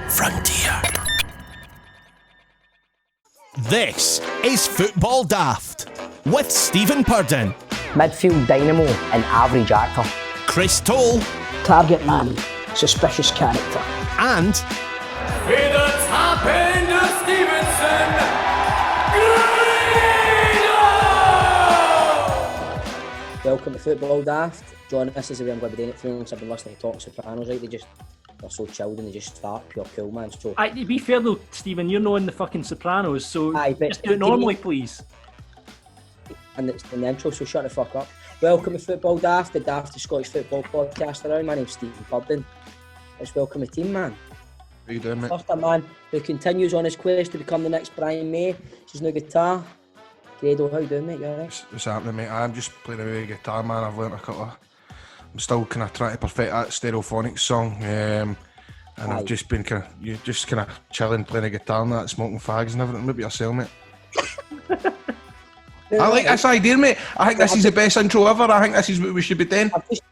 frontier. This is Football Daft with Stephen Purden, midfield dynamo and average actor, Chris Toll, target man, suspicious character, and Hey, the top end of Stevenson, Grado! Welcome to Football Daft. John, this is the way I'm going to be doing it through once I've been listening to Talking Sopranos, right? They're so chilled and they just start pure cool, man. So, To be fair though, Stephen, you're not in the fucking Sopranos, so Aye, but just do it normally, please. And it's in the intro, so shut the fuck up. Welcome to Football Daft, the daftest Scottish football podcast around. My name's Stephen Purden. Let's welcome the team, man. How you doing, mate? First, a man who continues on his quest to become the next Brian May. This is no guitar. Grado, how you doing, mate? You alright? What's happening, mate? I'm just playing away with guitar, man. I've learnt a couple of... I'm still kind of trying to perfect that Stereophonics song. And I've just been kind of chilling, playing a guitar and that, smoking fags and everything. Maybe yourself, mate. I like this idea, mate. I think this is the best intro ever. I think this is what we should be doing.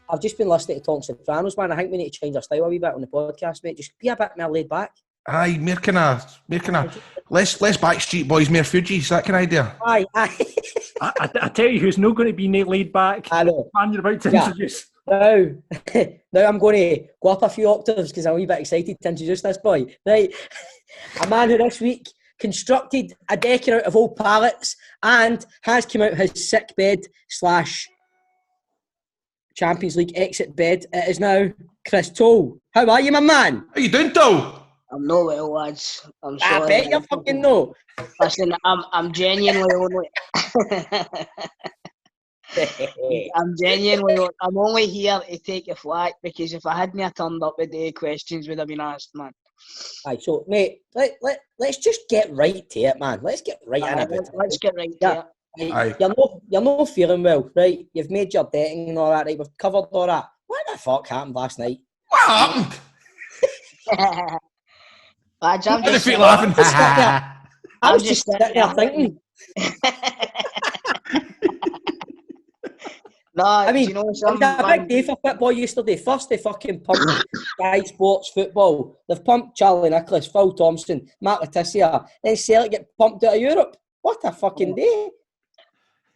I've just been listening to Talking Sopranos, man. I think we need to change our style a wee bit on the podcast, mate. Just be a bit more laid back. Aye, more kind of less Backstreet Boys, more Fugees, that kind of idea. Aye. I tell you who's not going to be laid back. I know. Man, you're about to introduce. Now I'm going to go up a few octaves because I'm a wee bit excited to introduce this boy. Right, a man who this week constructed a decking out of old pallets and has come out his sick bed / Champions League exit bed. It is now Chris Toll. How are you, my man? How you doing, Toll? I'm not well, lads. I'm sorry. I bet you fucking know. Listen, I'm genuinely only. I'm only here to take a flak because if I hadn't turned up with the questions would have been asked, man. Aye, so mate, let's just get right to it, man. Let's get right in a bit. Let's get right to it. Aye. You're not feeling well, right? You've made your betting and all that, right? We've covered all that. What the fuck happened last night? What happened? Lads, I'm What just the feet laughing? I was just sitting there thinking. No, I mean, you know it was a big day for football yesterday. First, they fucking pumped Sky Sports football. They've pumped Charlie Nicholas, Phil Thompson, Matt Letizia. Then Celtic get pumped out of Europe. What a fucking day.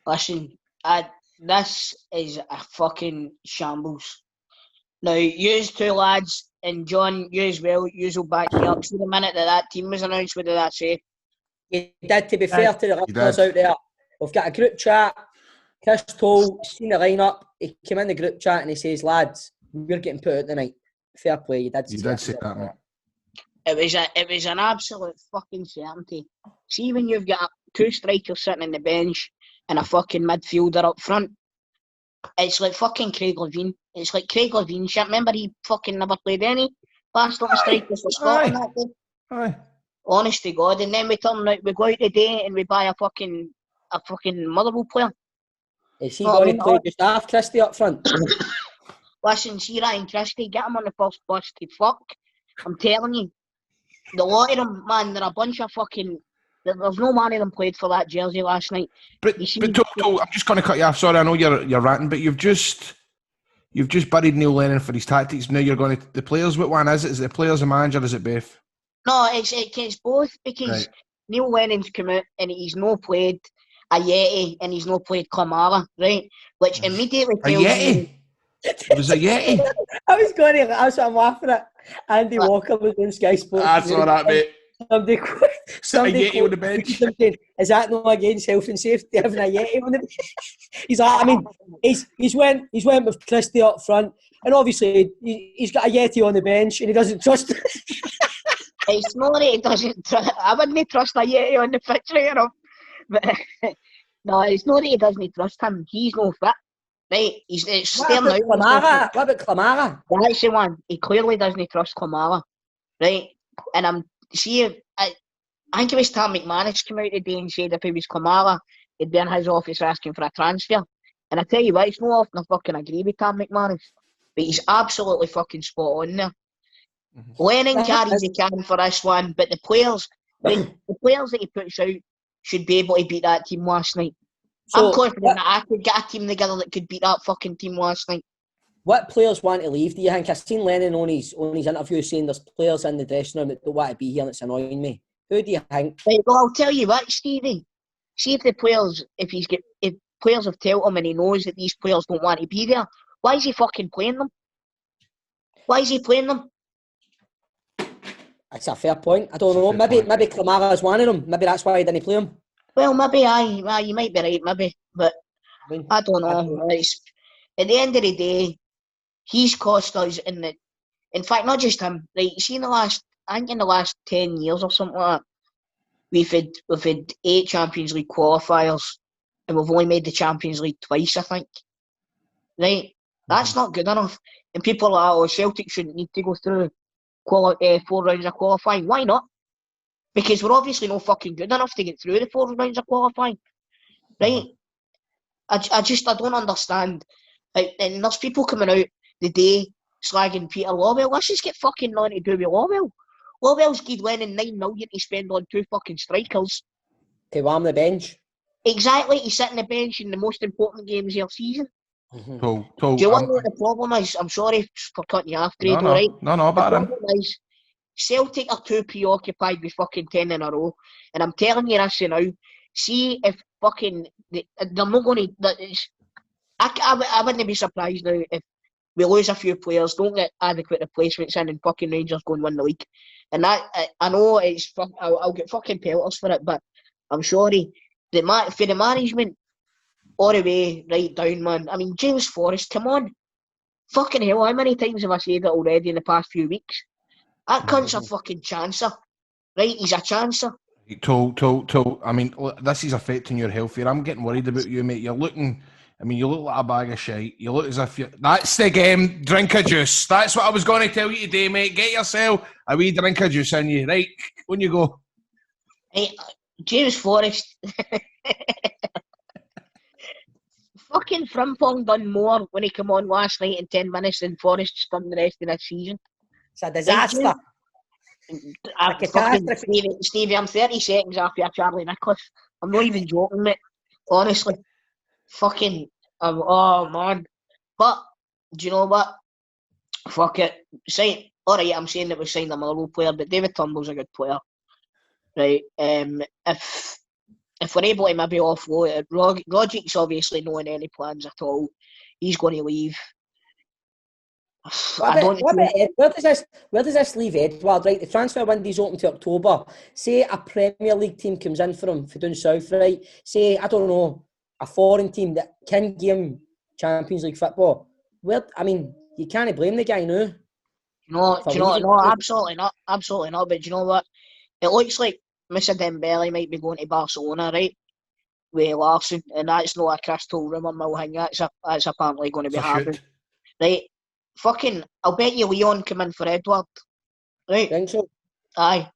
Listen, this is a fucking shambles. Now, yous two lads, and John, you as well, yous will back me up. See the minute that team was announced, what did that say? You did, to be fair to the listeners out there. We've got a group chat. Chris Toll, seen the lineup. He came in the group chat and he says, lads, we're getting put out tonight. Fair play, you did say that, mate. It was an absolute fucking certainty. See when you've got two strikers sitting on the bench and a fucking midfielder up front. It's like fucking Craig Levein. It's like Craig Levein shit. Remember he fucking never played any last little strikers for Scotland that day? Aye. Honest to God. And then we turn out, we go out today and we buy a fucking Motherwell player. Is he going to play just half Christie up front? Listen, see Ryan Christie, get him on the first bus to fuck. I'm telling you. The lot of them, man, they're a bunch of fucking... There's no one of them played for that jersey last night. But Toll, I'm just going to cut you off. Sorry, I know you're ranting, but you've just buried Neil Lennon for his tactics. Now you're going to... The players, what one is it? Is it the players, the manager, is it both? No, it's both because Right. Neil Lennon's come out and he's not played a Yeti and he's not played Kamara, right? Which immediately A tells Yeti? me... It was a Yeti? That's what I'm laughing at. Andy Walker was doing Sky Sports. That's all right, mate. Somebody A Yeti on the bench. Something, is that not against health and safety having a Yeti on the bench? He's like, I mean, he's went with Christie up front, and obviously he's got a Yeti on the bench, and he doesn't trust. It's not that he doesn't trust... I wouldn't trust a Yeti on the pitch right enough. But no, it's not that he doesn't trust him. He's no fit. Right? It's staring out. What about Kamara? That's the one. He clearly doesn't trust Kamara. Right? And I think it was Tom McManus came out today and said if he was Kamara, he'd be in his office asking for a transfer. And I tell you what, it's not often I fucking agree with Tom McManus. But he's absolutely fucking spot on there. Mm-hmm. Lennon carries the can for this one, but the players that he puts out should be able to beat that team last night. So, I'm confident that I could get a team together that could beat that fucking team last night. What players want to leave, do you think? I've seen Lennon on his interview saying there's players in the dressing room that don't want to be here and it's annoying me. Who do you think? Right, well, I'll tell you what, Stevie. See if the players, if players have told him and he knows that these players don't want to be there, why is he fucking playing them? Why is he playing them? That's a fair point. I don't know. Maybe Kamara's one of them. Maybe that's why he didn't play him. Well, maybe you might be right, maybe, but I don't know. At the end of the day, he's cost us in fact, not just him. Right, see, in the last 10 years or something like that, we've had 8 Champions League qualifiers, and we've only made the Champions League twice, I think. Right, that's not good enough. And people are like, oh, Celtic shouldn't need to go through 4 rounds of qualifying. Why not? Because we're obviously not fucking good enough to get through the 4 rounds of qualifying, right? I don't understand. Like, and there's people coming out the day slagging Peter Lawwell. Let's just get fucking nothing to do with Lawwell. Lawwell's given Lennon 9 million to spend on 2 fucking strikers. To warm the bench. Exactly, he's sitting the bench in the most important games of your season. Do you want to know what the problem is? I'm sorry for cutting you off, Grado, right? No, the but problem is Celtic are too preoccupied with fucking 10 in a row. And I'm telling you this now. See if fucking... they're not going to... I wouldn't be surprised now if we lose a few players, don't get adequate replacements in, and fucking Rangers go and win the league. And that... I know it's... I'll get fucking pelters for it, but I'm sorry. For the management, all the way right down, man. I mean, James Forrest, come on. Fucking hell, how many times have I said it already in the past few weeks? That cunt's a fucking chancer. Right, he's a chancer. I mean, this is affecting your health here. I'm getting worried about you, mate. You look like a bag of shite. You look as if you... That's the game. Drink a juice. That's what I was going to tell you today, mate. Get yourself a wee drink of juice in you. Right, when you go. Hey, James Forrest. Fucking Frimpong done more when he came on last night in 10 minutes than Forrest's done the rest of this season. It's a disaster. Stevie, I'm 30 seconds after Charlie Nicholas. I'm not even joking, mate. Honestly. Fucking, oh man. But, do you know what? Fuck it. Alright, I'm saying that we signed a Motherwell player, but David Turnbull's a good player. Right? If we're able to maybe offload it, Roderick's obviously not in any plans at all. He's going to leave. Where does this leave Edward? Right, the transfer window's open to October. Say a Premier League team comes in for him for down south, right? Say, I don't know, a foreign team that can give him Champions League football. You can't blame the guy now. No, absolutely not. Absolutely not. But do you know what? It looks like Mr. Dembele might be going to Barcelona, right? With Larson, and that's not a crystal rumour mill thing. That's apparently going to be happening, right? Fucking, I'll bet you Leon come in for Edward, right? Think so? Aye,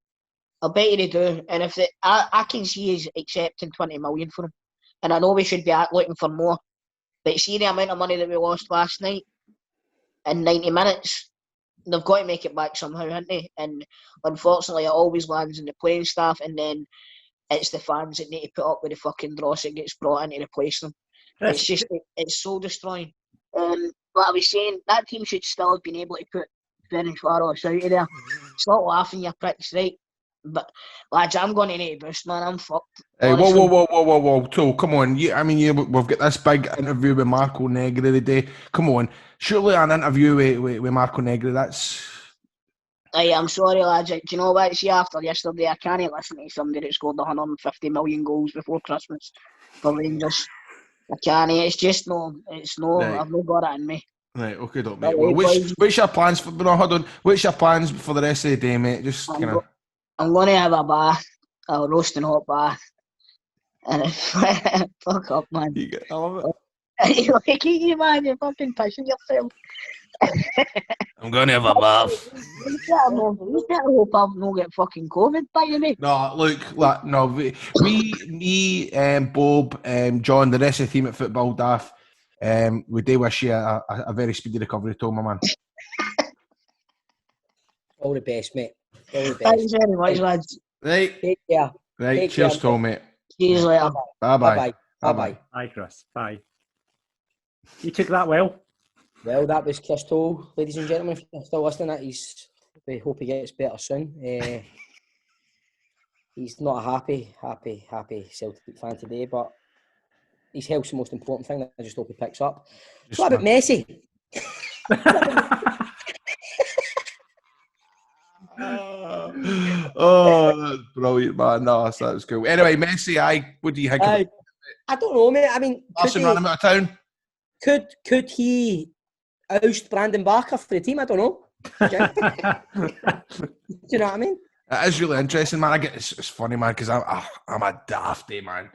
I'll bet you they do. And if I can see he's accepting 20 million for him, and I know we should be looking for more. But see the amount of money that we lost last night in 90 minutes. They've got to make it back somehow, haven't they? And unfortunately, it always lands in the playing staff, and then it's the fans that need to put up with the fucking dross that gets brought in to replace them. It's soul destroying. But I was saying, that team should still have been able to put Ferencváros out of there. Stop laughing, you pricks, right? But, lads, I'm going to need a boost, man. I'm fucked. Hey, whoa. Tool, come on. We've got this big interview with Marco Negri today. Come on. Surely an interview with Marco Negri, that's... Hey, I'm sorry, lads. Do you know what? See, after yesterday, I can't listen to somebody that scored 150 million goals before Christmas for Rangers. I can't. It's just no. Right. I've not got it in me. Right, okay, don't mate. Well, what's your plans for... No, hold on. What's your plans for the rest of the day, mate? Just kind of... I'm going to have a bath. A roasting hot bath. And fuck up, man. I love it. Look at you, man. You're fucking pissing yourself. I'm going to have a bath. You better hope I've not get fucking COVID, by the way. No, look, no. Me, Bob, John, the rest of the team at Football Daft, we do wish you a very speedy recovery, Tom, my man. All the best, mate. All the best. Thanks very much, lads. Right. Take care. Right, cheers, Tom, mate. See you later. Bye-bye. Bye-bye. Bye, Chris. Bye. You took that well. Well, that was Chris Toll, ladies and gentlemen. If you're still listening, we hope he gets better soon. He's not a happy Celtic fan today, but his health's the most important thing. I just hope he picks up. So what about Messi? Oh, that's brilliant, man. No, that was cool. Anyway, Messi, what do you think? I don't know, mate. I mean, Arsenal ran him out of town. Could he oust Brandon Barker for the team? I don't know. Do you know what I mean? It is really interesting, man. It's funny, man, because I'm a dafty, man.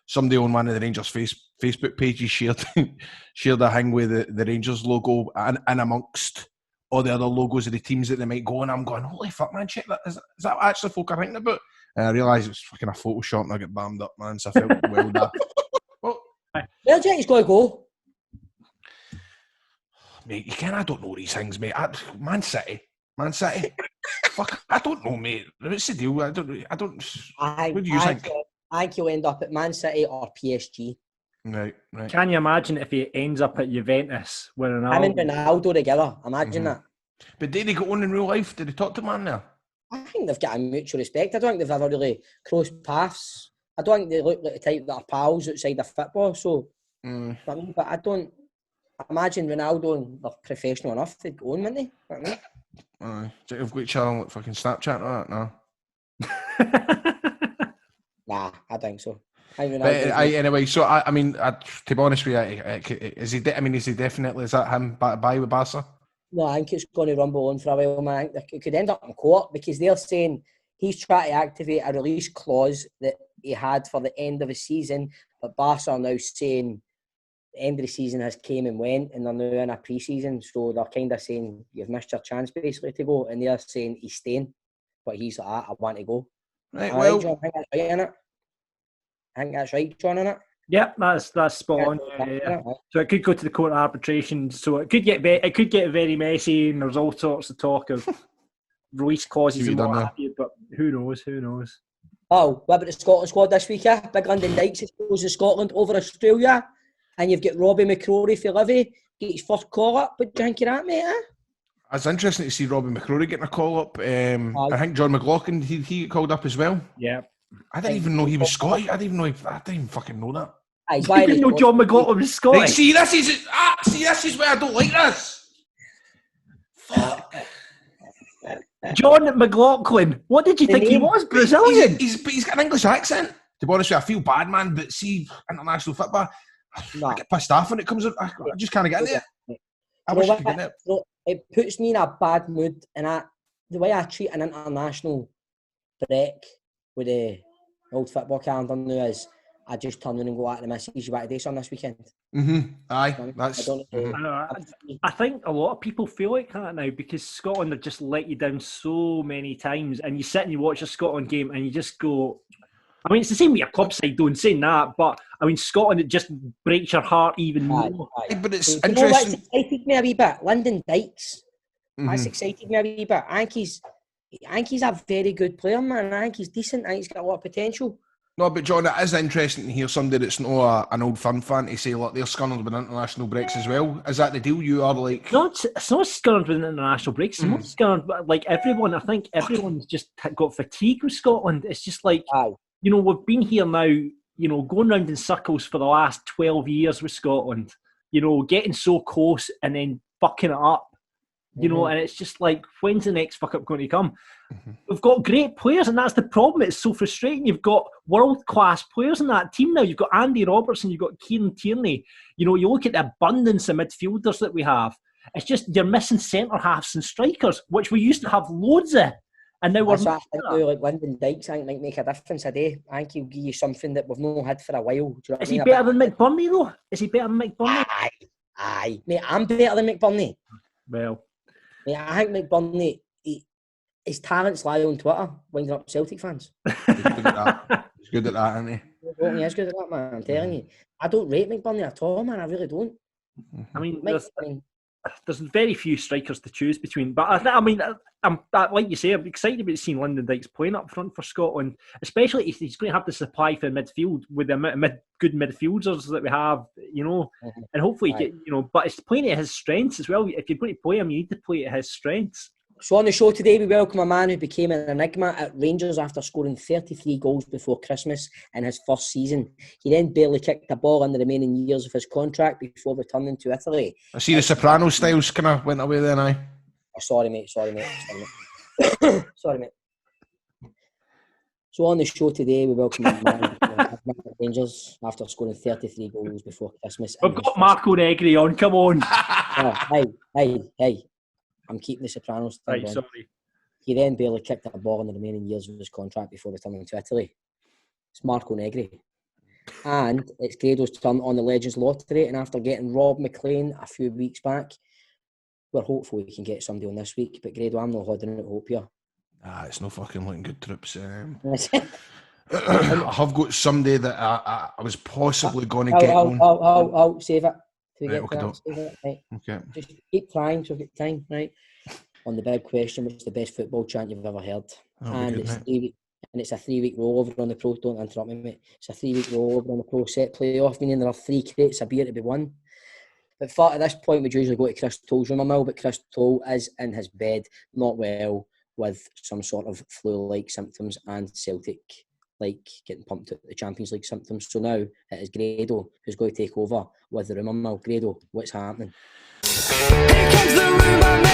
Somebody on one of the Rangers Facebook pages shared a thing with the Rangers logo and amongst all the other logos of the teams that they might go, and I'm going, holy fuck, man, shit, is that actually folk are thinking about? And I realised it was fucking a Photoshop and I get bammed up, man, so I felt well daft. Well, where do you think he's going to go? Mate, I don't know these things, mate. Man City. Fuck, I don't know, mate. What's the deal? I don't. What do you think? I think he'll end up at Man City or PSG. Right. Can you imagine if he ends up at Juventus with Ronaldo? Him and Ronaldo together. Imagine that. But did they get on in real life? Did they talk to man there? I think they've got a mutual respect. I don't think they've ever really crossed paths. I don't think they look like the type that are pals outside of football. So, but I don't imagine Ronaldo and they're professional enough to go on, wouldn't they? You know what I mean? Do you think they've got each other on like fucking Snapchat or that? No. Nah, I think so. Anyway, so I mean, to be honest with you, is he definitely, is that him by with Barca? No, I think it's going to rumble on for a while, man. I think it could end up in court because they're saying he's trying to activate a release clause that he had for the end of the season, but Barca are now saying the end of the season has came and went and they're now in a pre-season, so they're kind of saying you've missed your chance basically to go, and they're saying he's staying, but he's like, I want to go. Right, well, John, I think that's right, innit? I think that's right, John, innit? Yep, that's spot on. Yeah. So it could go to the court of arbitration. So it could get very messy, and there's all sorts of talk of release clauses and what have you. But who knows? Oh, what about the Scotland squad this week? Big London Dykes goes to Scotland over Australia, and you've got Robbie McCrory for Livy get his first call up. What do you think of that, mate? It's interesting to see Robbie McCrory getting a call up. I think John McLaughlin he got called up as well. Yeah. I didn't even know he was Scottish. I didn't even fucking know that. I didn't know John McLaughlin was Scottish. Right, see, this is where I don't like this. Fuck. John McLaughlin. What did you think he was? Brazilian. He's got an English accent. To be honest with you, I feel bad, man. But see, international football, I get pissed off when it comes. I just can't get into it. I wish I could get it. It puts me in a bad mood, and the way I treat an international break with the old football calendar now is I just turn around and go out to the missus. You want to do something this weekend? Aye, that's. I think a lot of people feel like that now because Scotland have just let you down so many times, and you sit and you watch a Scotland game and you just go. I mean, it's the same with your club side, don't saying that, but I mean, Scotland, it just breaks your heart even more. But it's interesting. You know what's excited me a wee bit? Lyndon Dykes. That's excited me a wee bit. I think he's a very good player, man. I think he's decent. I think he's got a lot of potential. No, but John, it is interesting to hear somebody that's not an old firm fan to say, look, they're scunnered with international breaks as well. Is that the deal? You are like... No, it's not scunnered with international breaks. It's not scunnered, like everyone. I think everyone's just got fatigue with Scotland. It's just like, you know, we've been here now, you know, going round in circles for the last 12 years with Scotland, you know, getting so close and then fucking it up. You know, and it's just like, when's the next fuck up going to come? We've got great players, and that's the problem. It's so frustrating. You've got world-class players in that team now. You've got Andy Robertson, you've got Kieran Tierney. You know, you look at the abundance of midfielders that we have. It's just you're missing centre-halves and strikers, which we used to have loads of. And now we're missing that. Like Lyndon Dykes, I think, might make a difference today. I think he'll give you something that we've not had for a while. Do you know Is he better than McBurney, though? Is he better than McBurney? Aye. Mate, I'm better than McBurney. Well... Yeah, I think McBurney, his talents lie on Twitter, winding up Celtic fans. He's good at that, isn't he? He is good at that, man. I'm telling you. I don't rate McBurney at all, man. I really don't. I mean, there's very few strikers to choose between. But I mean, I'm like you say, I'm excited about seeing Lyndon Dykes playing up front for Scotland, especially if he's going to have the supply for midfield with the amount of good midfielders that we have, and hopefully, but it's playing at his strengths as well. If you're going to play him, you need to play at his strengths. So on the show today, we welcome a man who became an enigma at Rangers after scoring 33 goals before Christmas in his first season. He then barely kicked a ball in the remaining years of his contract before returning to Italy. I see the Soprano styles kind of went away then, aye. Oh, sorry, mate. Sorry, mate. So on the show today, we welcome a man who became an enigma at Rangers after scoring 33 goals before Christmas. We've got Marco Negri on. Come on. Hey. I'm keeping the Sopranos thing on. Sorry. He then barely kicked a ball in the remaining years of his contract before returning to Italy. It's Marco Negri. And it's Grado's turn on the Legends Lottery. And after getting Rob McLean a few weeks back, we're hopeful we can get somebody on this week. But Grado, I'm not holding out hope here. It's no fucking looking good, Trips. I have got somebody that I was possibly going to get on. Save it. Right, Right. Okay. Just keep trying so we've got time, right? On the big question, what's the best football chant you've ever heard? It's a 3 week rollover on the pro. Don't interrupt me, mate. It's a 3 week rollover on the pro set playoff, meaning there are 3 crates of beer to be won. But at this point, we'd usually go to Chris Toll's room a mile, but Chris Toll is in his bed, not well, with some sort of flu-like symptoms and Celtic getting pumped at the Champions League symptoms. So now it is Grado who's going to take over with the rumour mill. Grado, what's happening? Here comes the rumor mill,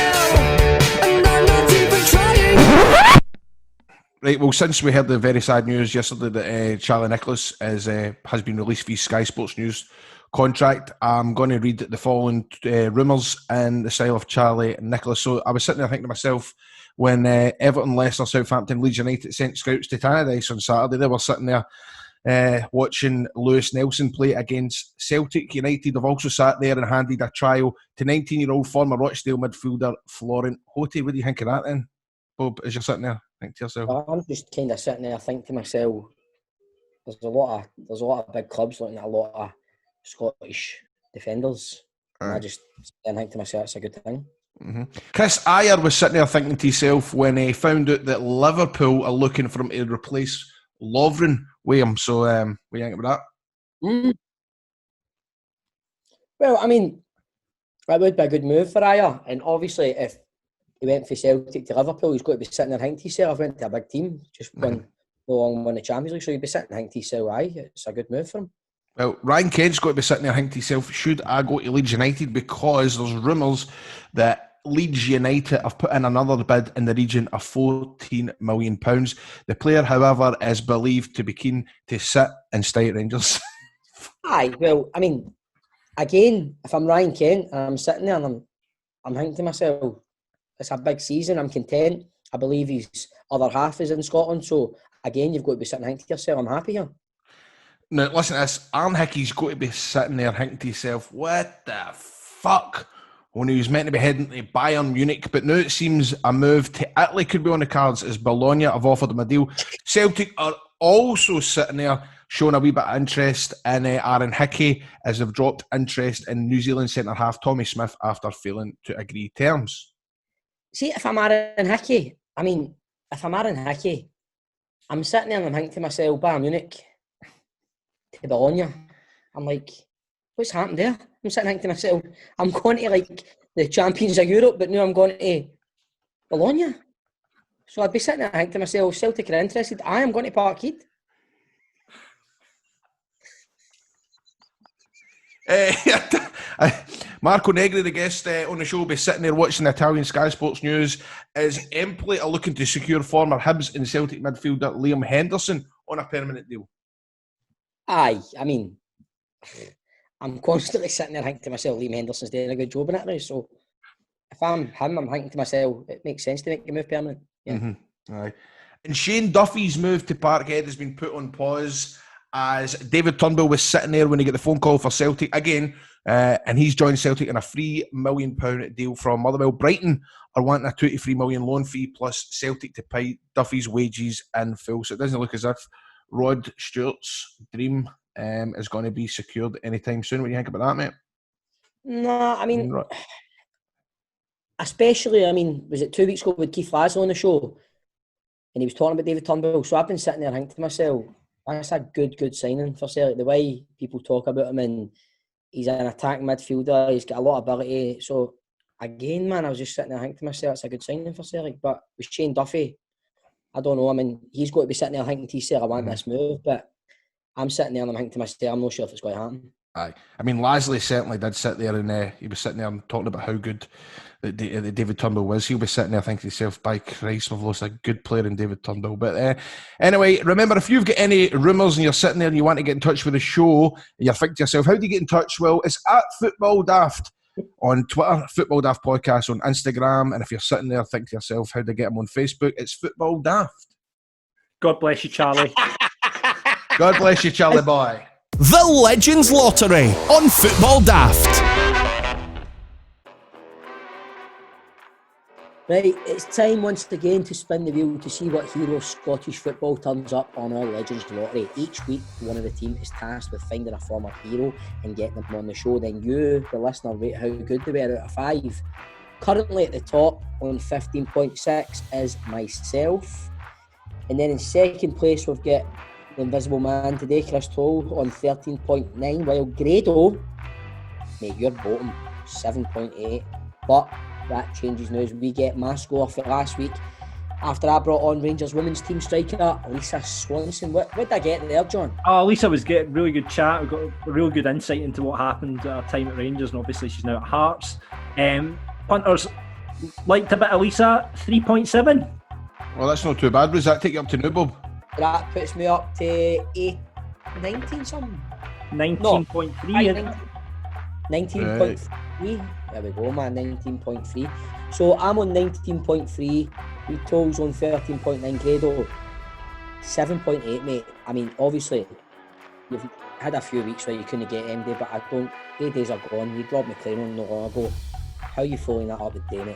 and I'm not even trying. Right, well, since we heard the very sad news yesterday that Charlie Nicholas has been released via Sky Sports News contract, I'm going to read the following rumours in the style of Charlie Nicholas. So I was sitting there thinking to myself, when Everton, Leicester, Southampton, Leeds United sent scouts to Tannadice on Saturday, they were sitting there watching Lewis Nelson play against Celtic. United have also sat there and handed a trial to 19-year-old former Rochdale midfielder Florent Hote. What do you think of that then, Bob, as you're sitting there? Think to yourself? Well, I'm just kind of sitting there thinking to myself, there's a lot of big clubs looking at a lot of Scottish defenders. And I just think to myself, it's a good thing. Mm-hmm. Chris Ayer was sitting there thinking to himself when he found out that Liverpool are looking for him to replace Lovren with him. So, what do you think about that? Well, I mean, that would be a good move for Ayer. And obviously, if he went from Celtic to Liverpool, he's got to be sitting there thinking to himself, went to a big team, just won the Champions League. So he'd be sitting there thinking to himself, it's a good move for him. Well, Ryan Kent's got to be sitting there thinking to himself, should I go to Leeds United? Because there's rumours that Leeds United have put in another bid in the region of £14 million. The player, however, is believed to be keen to sit and stay at Rangers. Well, I mean, again, if I'm Ryan Kent and I'm sitting there and I'm thinking to myself, it's a big season, I'm content. I believe his other half is in Scotland. So, again, you've got to be sitting thinking to yourself, I'm happy here. Now, listen to this. Aaron Hickey's got to be sitting there thinking to himself, what the fuck? When he was meant to be heading to Bayern Munich, but now it seems a move to Italy could be on the cards as Bologna have offered him a deal. Celtic are also sitting there showing a wee bit of interest in Aaron Hickey as they've dropped interest in New Zealand centre-half Tommy Smith after failing to agree terms. See, if I'm Aaron Hickey, I'm sitting there and I'm thinking to myself, Bayern Munich to Bologna. I'm like, what's happened there? I'm sitting thinking to myself, I'm going to the Champions of Europe, but now I'm going to Bologna. So I'd be sitting there thinking to myself, Celtic are interested. I am going to Parkhead. Marco Negri, the guest on the show, will be sitting there watching the Italian Sky Sports News. Is Empoli are looking to secure former Hibs and Celtic midfielder Liam Henderson on a permanent deal? I mean, I'm constantly sitting there thinking to myself, Liam Henderson's doing a good job in it now. So if I'm him, I'm thinking to myself, it makes sense to make the move permanent. Yeah. Mm-hmm. Aye. And Shane Duffy's move to Parkhead has been put on pause as David Turnbull was sitting there when he got the phone call for Celtic again, and he's joined Celtic in a £3 million deal from Motherwell. Brighton are wanting a £2 to £3 million loan fee plus Celtic to pay Duffy's wages in full. So it doesn't look as if Rod Stewart's dream is going to be secured anytime soon. What do you think about that, mate? No, I mean, especially, I mean, was it 2 weeks ago with Keith Laszlo on the show? And he was talking about David Turnbull. So I've been sitting there thinking to myself, that's a good signing for Celtic. The way people talk about him, and he's an attacking midfielder, he's got a lot of ability. So again, man, I was just sitting there thinking to myself, it's a good signing for Celtic. But with Shane Duffy, I don't know. I mean, he's got to be sitting there thinking to himself, I want this move. But I'm sitting there and I'm thinking to myself, I'm not sure if it's going to happen. Aye. I mean, Lasley certainly did sit there and he was sitting there and talking about how good that David Turnbull was. He'll be sitting there thinking to himself, by Christ, we've lost a good player in David Turnbull. But anyway, remember, if you've got any rumours and you're sitting there and you want to get in touch with the show, and you're thinking to yourself, how do you get in touch? Well, it's at Football Daft on Twitter, Football Daft Podcast on Instagram. And if you're sitting there thinking to yourself, how do I get them on Facebook? It's Football Daft. God bless you, Charlie. God bless you, Charlie boy. The Legends Lottery on Football Daft. Right, it's time once again to spin the wheel to see what hero of Scottish football turns up on our Legends Lottery. Each week, one of the team is tasked with finding a former hero and getting them on the show. Then you, the listener, rate how good they were out of 5. Currently at the top on 15.6 is myself. And then in second place, we've got the Invisible Man today, Chris Toll, on 13.9, while Grado, mate, you're bottom, 7.8. But that changes now as we get my score for last week after I brought on Rangers women's team striker Lisa Swanson. What did I get there, John? Oh, Lisa was getting really good chat. We got a real good insight into what happened at her time at Rangers, and obviously she's now at Hearts. Punters liked a bit of Lisa, 3.7. Well, that's not too bad. Does that take you up to new, Bob? That puts me up to 19 something. 19.3. 19.3. There we go, man. 19.3. So I'm on 19.3. We Tolls on 13.9. Grado 7.8, mate. I mean, obviously, you've had a few weeks where you couldn't get MD, but I don't. Their days are gone. You dropped McLean on not long ago. How are you following that up with Dane?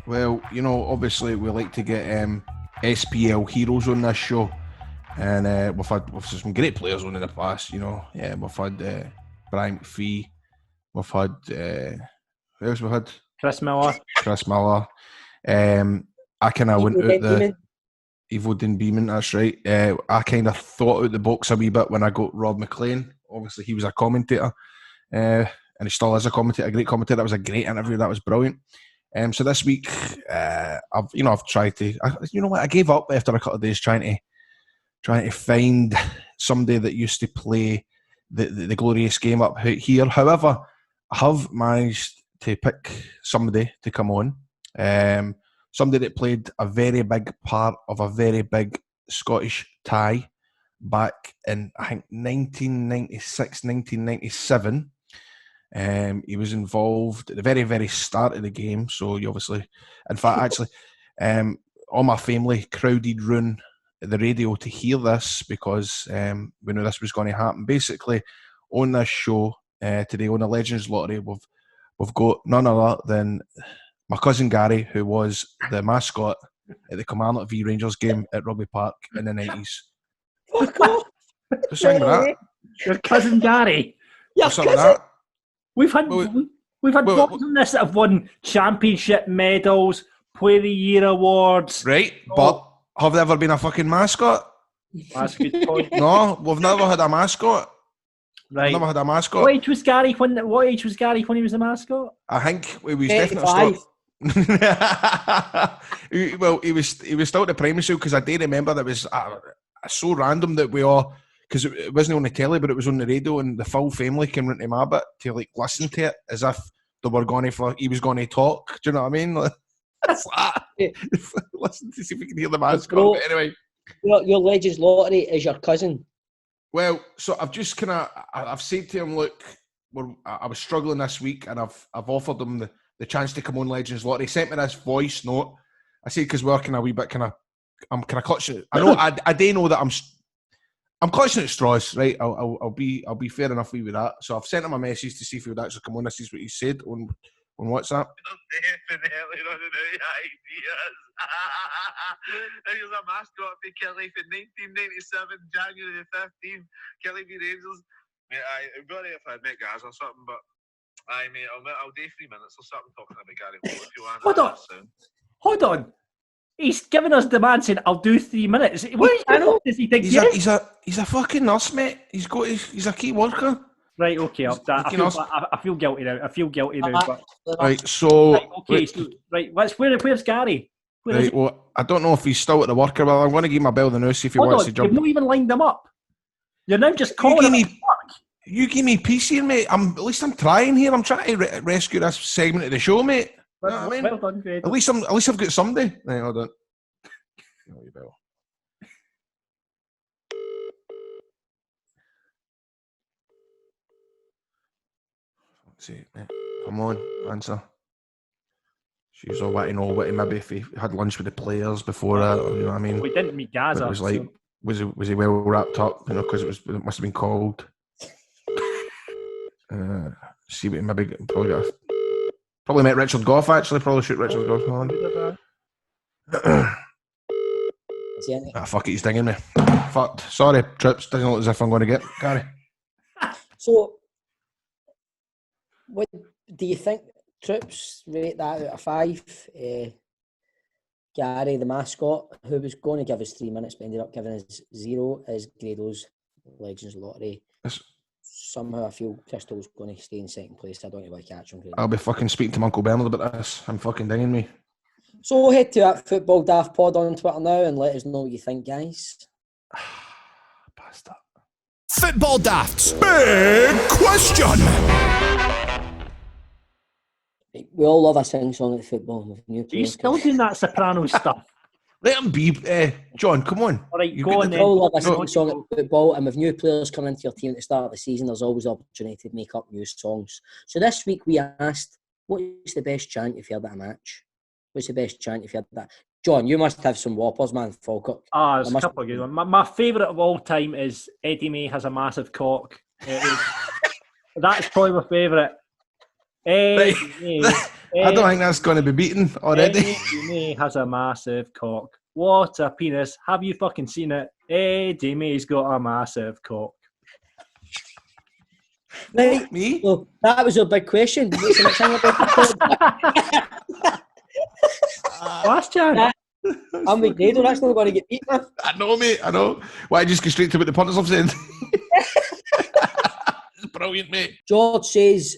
Well, you know, obviously we like to get SPL heroes on this show, and we've had some great players on in the past. You know, yeah, we've had Brian McPhee, we've had who else? We've had Chris Miller. I kind of went out Beeman. Evo Dean Beeman. That's right. I kind of thought out the box a wee bit when I got Rob McLean. Obviously, he was a commentator, and he still is a commentator, a great commentator. That was a great interview. That was brilliant. So this week, I've tried to. I gave up after a couple of days trying to find somebody that used to play the glorious game up here. However, I have managed to pick somebody to come on. Somebody that played a very big part of a very big Scottish tie back in, I think, 1996, 1997. He was involved at the very, very start of the game. So you obviously, in fact, actually, all my family crowded round the radio to hear this because we knew this was going to happen. Basically, on this show today, on the Legends Lottery, we've got none other than my cousin Gary, who was the mascot at the Kilmarnock v Rangers game at Rugby Park in the 90s. Fuck off! Just saying that. Your cousin Gary. What's up with that? We've had boys on this that have won championship medals, Player of the Year awards. Right, but have there ever been a fucking mascot? That's a good point. No, we've never had a mascot. Right. Never had a mascot. What age was Gary when he was the mascot? I think he was definitely still. Well, he was still at the primary school because I do remember that was so random that we all, because it wasn't on the telly but it was on the radio and the full family came round to my bit to like listen to it as if they were he was going to talk. Do you know what I mean? Listen to see if we can hear the mascot. But anyway, your Legends Lottery is your cousin. Well, so I've just I've said to him, look, I was struggling this week and I've offered him the chance to come on Legends Lottery. He sent me this voice note. I said, because we're kind of a wee bit I'm clutching. I know I do know that I'm clutching at straws, right? I'll be fair enough with that. So I've sent him a message to see if he would actually come on. This is what he said on WhatsApp. Definitely running out of ideas. Here's a mascot for Kelly for 1997, January the 15th. Kelly v Rangers. Mate, it'd be alright if I'd met guys or something, but Aye, mate, I'll do 3 minutes or something talking about Gary Holt if you want. Hold on. Soon. Hold on. He's giving us demand saying, "I'll do 3 minutes." What I know. does he think? He's a fucking nurse, mate. He's a key worker. Right, okay. I feel guilty now. But... Right, so... Right, okay, so, right, where's Gary? Where is Right, he? well, I don't know if he's still at the worker. Well, I'm going to give him a bell the news, see if he Hold wants on, to jump. you've not even lined him up. You're now just calling him at work. You give me peace here, mate. At least I'm trying here. I'm trying to rescue this segment of the show, mate. You know what I mean? Well done, Grado. At least I've got somebody. Right, hold on. Oh, you bell. Let's see. Come on, answer. She's all wanting to know what he maybe if he had lunch with the players before that, or, you know what I mean? We didn't meet Gaza. But it was like, was he well wrapped up? You know, because it must have been cold. See what he maybe probably met Richard Goff actually. Probably shoot Richard Goff on. Fuck it, he's dinging me. Fucked. Sorry, Trips. Doesn't look as if I'm going to get Gary. So, what do you think? Trips rate that out of 5. Gary, the mascot, who was going to give us 3 minutes, but ended up giving us 0, is Grado's Legends Lottery. Somehow I feel Crystal's going to stay in second place. I don't know why I catch on Grado. I'll be fucking speaking to my Uncle Bernard about this. I'm fucking dinging me. So head to that Football Daft Pod on Twitter now and let us know what you think, guys. Bastard. Football Daft's big question. We all love a sing-song at football with new Are you players. still doing that soprano stuff? Let him be, John. Come on. All right, You go got on the- We then. all love a sing-song at football, and with new players coming into your team at the start of the season, there's always opportunity to make up new songs. So this week we asked, what's the best chant you've heard at a match? What's the best chant you've heard at that? John, you must have some whoppers, man, Falkirk. There's a couple of good ones. My favourite of all time is Eddie May has a massive cock. That's probably my favourite. Eddie May. I don't think that's going to be beaten already. Eddie May has a massive cock. What a penis. Have you fucking seen it? Eddie May's got a massive cock. Right, Me? so that was a big question. What's the next thing about Last chance. I'm with Grado, that's not going to get beat, man. I know, mate. I know. Why just go straight to what the punters have said? It's brilliant, mate. George says,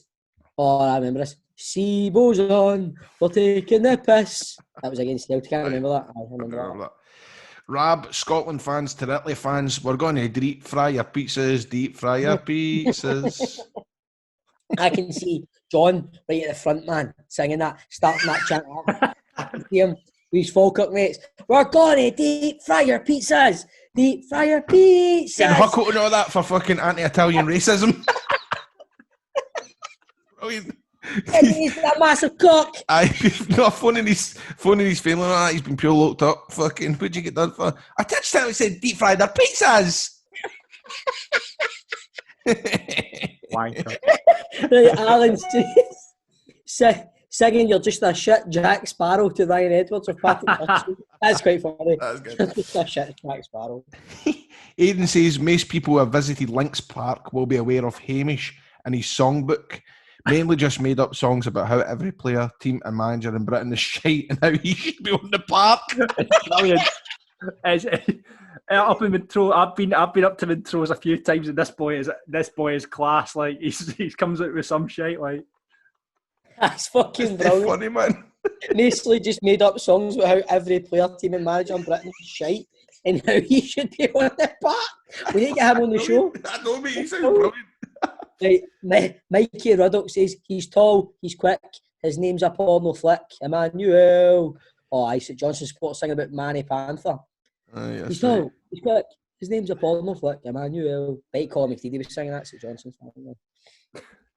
I remember this. Seabo's on, we're taking the piss. That was against Celtic, I remember that. I remember that. Rab, Scotland fans to Italy fans, we're going to deep fry your pizzas, deep fry your pizzas. I can see John right at the front, man, singing that, starting that chant up. I can see him with his Falkirk mates. We're going to deep fry your pizzas, deep fry your pizzas. Getting Huckle and all that for fucking anti-Italian racism. Brilliant. He's that massive cock. Not phoning his family and all that. He's been pure locked up. Fucking, what'd you get done for? I touched him and said deep fried their pizzas. Wanker. Right, Alan says, singing "You're just a shit Jack Sparrow" to Ryan Edwards of Patrick Hudson. That's quite funny. That's good. You're just a shit Jack Sparrow. Aidan says most people who have visited Lynx Park will be aware of Hamish and his songbook. Mainly just made up songs about how every player, team and manager in Britain is shite and how he should be on the park. Brilliant. Up in Montrose, I've been up to Montrose a few times, and this boy is class. Like he comes out with some shite. Like That's fucking It's brilliant. funny, man. Basically just made up songs about how every player, team and manager in Britain is shite and how he should be on the park. We need to get him on the show. I know, mate. He sounds brilliant. Right, Mikey Ruddock says he's tall, he's quick, his name's a porno flick, Emmanuel. Oh, I said Johnson Sports singing about Manny Panther. Yes, He's tall, he's quick, his name's a porno flick, Emmanuel. Right, call me if he was singing that, St Johnson's.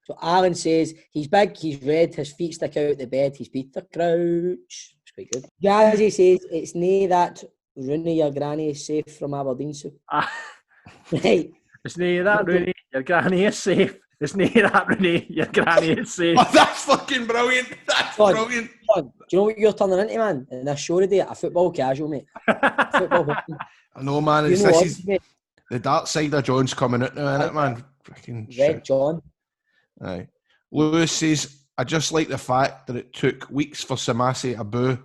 So Alan says he's big, he's red, his feet stick out the bed, he's Peter Crouch. It's quite good. Jazzy says it's nae that Rooney, your granny is safe from Aberdeen. So. Right. It's nae that Rooney, your granny is safe. It's nae that Rooney, your granny is safe. Oh, that's fucking brilliant. That's brilliant. John, do you know what you're turning into, man? In this show today, a football casual, mate. Football. I know, man. You know This what, is mate? the dark side of John's coming out now, isn't it, man? Fucking Red shit. John. Aye. Lewis says, I just like the fact that it took weeks for Samasi Abu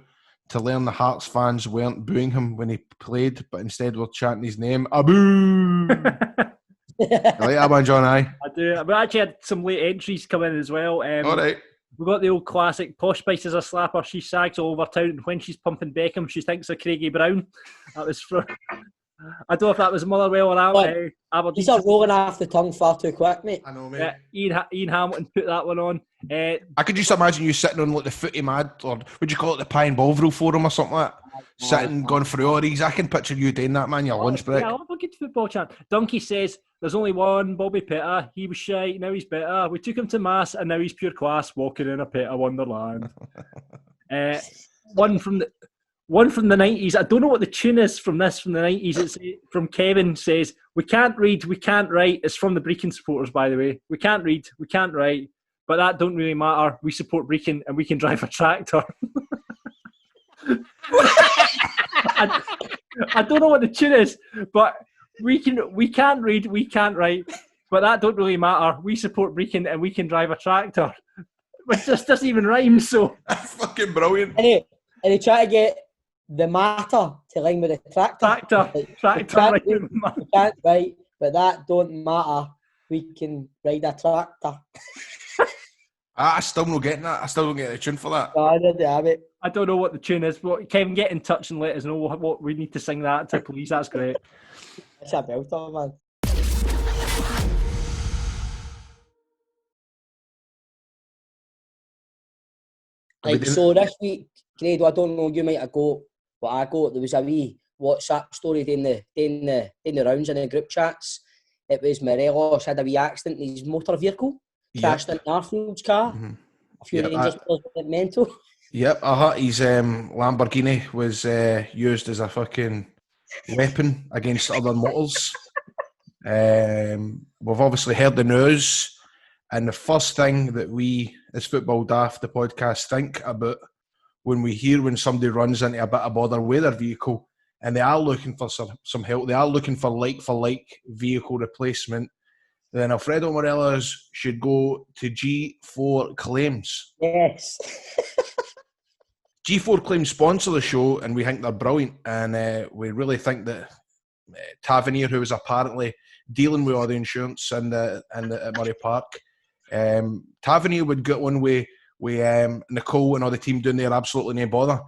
to learn the Hearts fans weren't booing him when he played, but instead were chanting his name, Abu. You like that one, John? Aye. I do. We actually had some late entries come in as well. All right. We've got the old classic, Posh Spice is a slapper, she shags all over town, and when she's pumping Beckham, she thinks of Craigie Brown. That was from... I don't know if that was Motherwell or Aberdeen. These are rolling off the tongue far too quick, mate. I know, mate. Yeah, Ian Hamilton put that one on. I could just imagine you sitting on like the Footy Mad, or would you call it the Pie and Bovril Forum or something like that? Sitting, going through all these. I can picture you doing that, man, your lunch break. Yeah, I love a good football chant. Donkey says, there's only one Bobby Pitter. He was shy, now he's better. We took him to mass, and now he's pure class, walking in a pit of wonderland. One from the 90s. I don't know what the tune is from the 90s. It's from Kevin says, we can't read, we can't write. It's from the Brecon supporters, by the way. We can't read, we can't write, but that don't really matter. We support Brecon and we can drive a tractor. I don't know what the tune is, but we can't read, we can't write, but that don't really matter. We support Brecon and we can drive a tractor. Which just doesn't even rhyme, so. That's fucking brilliant. And they try to get the matter to line with the tractor. Tractor. We can't write, but that don't matter. We can ride a tractor. I still not getting that. I still don't get the tune for that. No, I didn't have it. I don't know what the tune is, but Kevin, get in touch and let us know what we need to sing that to, please. That's great. It's a belter, man. Like, so this week, Grado, I don't know, you might have got what I got. There was a wee WhatsApp story doing the rounds in the group chats. It was Morelos had a wee accident in his motor vehicle, crashed into Arfield's car. Mm-hmm. A few Rangers players went mental. Yep, his Lamborghini was used as a fucking weapon against other motors. We've obviously heard the news, and the first thing that we, as Football Daft, the podcast, think about when we hear when somebody runs into a bit of bother with their vehicle and they are looking for some help, they are looking for like vehicle replacement, then Alfredo Morelos should go to G4 Claims. Yes. G4 Claims sponsor the show, and we think they're brilliant. And we really think that Tavernier, who was apparently dealing with all the insurance at Murray Park, Tavernier would get one with Nicole and all the team doing there, absolutely no bother.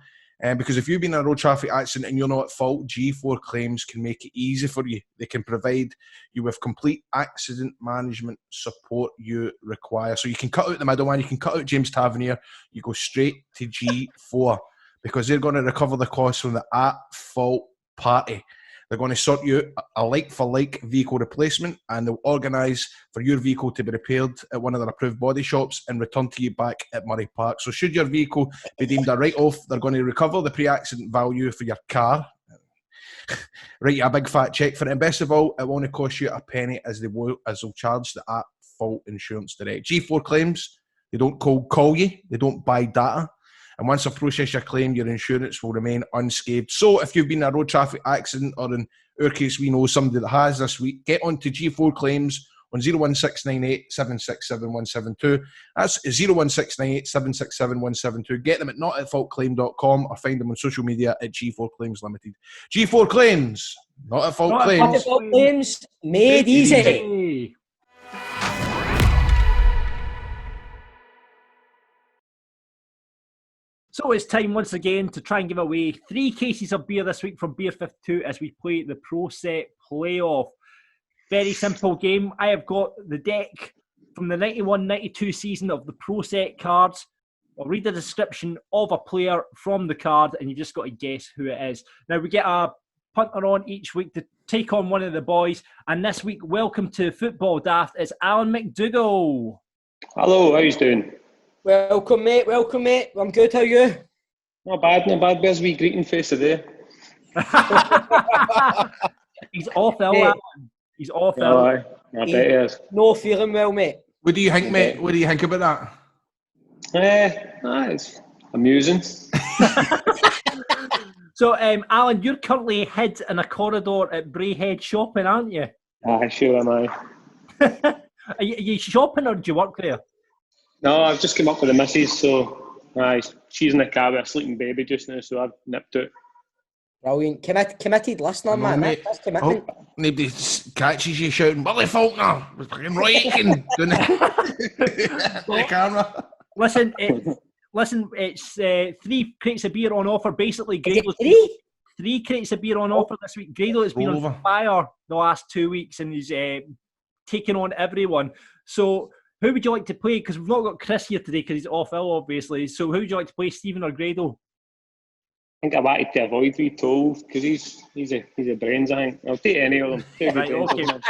Because if you've been in a road traffic accident and you're not at fault, G4 Claims can make it easy for you. They can provide you with complete accident management support you require. So you can cut out the middleman, you can cut out James Tavernier, you go straight to G4 because they're going to recover the costs from the at-fault party. They're going to sort you a like-for-like vehicle replacement, and they'll organise for your vehicle to be repaired at one of their approved body shops and returned to you back at Murray Park. So should your vehicle be deemed a write-off, they're going to recover the pre-accident value for your car, write you a big fat cheque for it, and best of all, it won't cost you a penny as they'll charge the at-fault insurance direct. G4 Claims, they don't call you, they don't buy data. And once I process your claim, your insurance will remain unscathed. So if you've been in a road traffic accident, or in our case, we know somebody that has this week, get on to G4 Claims on 01698 767 172. That's 01698 767 172. Get them at notatfaultclaim.com or find them on social media at G4 Claims Limited. G4 Claims, not at fault claims. Not at fault claims, made easy. So it's time once again to try and give away 3 cases of beer this week from Beer 52 as we play the Pro Set Playoff. Very simple game. I have got the deck from the 91-92 season of the Pro Set cards. I'll read the description of a player from the card and you just got to guess who it is. Now we get a punter on each week to take on one of the boys. And this week, welcome to Football Daft, it's Alan McDougall. Hello, how you doing? Welcome, mate. I'm good. How are you? Not bad. There's a wee greeting face today. He's off ill, Alan. He's off ill. I bet he is. No feeling well, mate. What do you think, mate? What do you think about that? It's amusing. So, Alan, you're currently hid in a corridor at Brayhead shopping, aren't you? Sure am I. Are you shopping or do you work there? No, I've just come up with the missus, so she's in the car with a sleeping baby just now, so I've nipped out. Brilliant. Committed listener, I know, man. mate. That's I commitment. hope nobody catches you shouting, Billy Faulkner, was fucking Roy Aitken doing the camera. Listen, it's 3 crates of beer on offer. Basically, Is it Grado's 3? 3 crates of beer on offer this week. Grado has been Roll on over. fire the last 2 weeks and he's taken on everyone. So, who would you like to play? Because we've not got Chris here today because he's off ill, obviously. So, who would you like to play, Stephen or Grado? I think I wanted to avoid Retold because he's a brains, I think. I'll take any of them. Take Right, the brains, okay. doesn't it?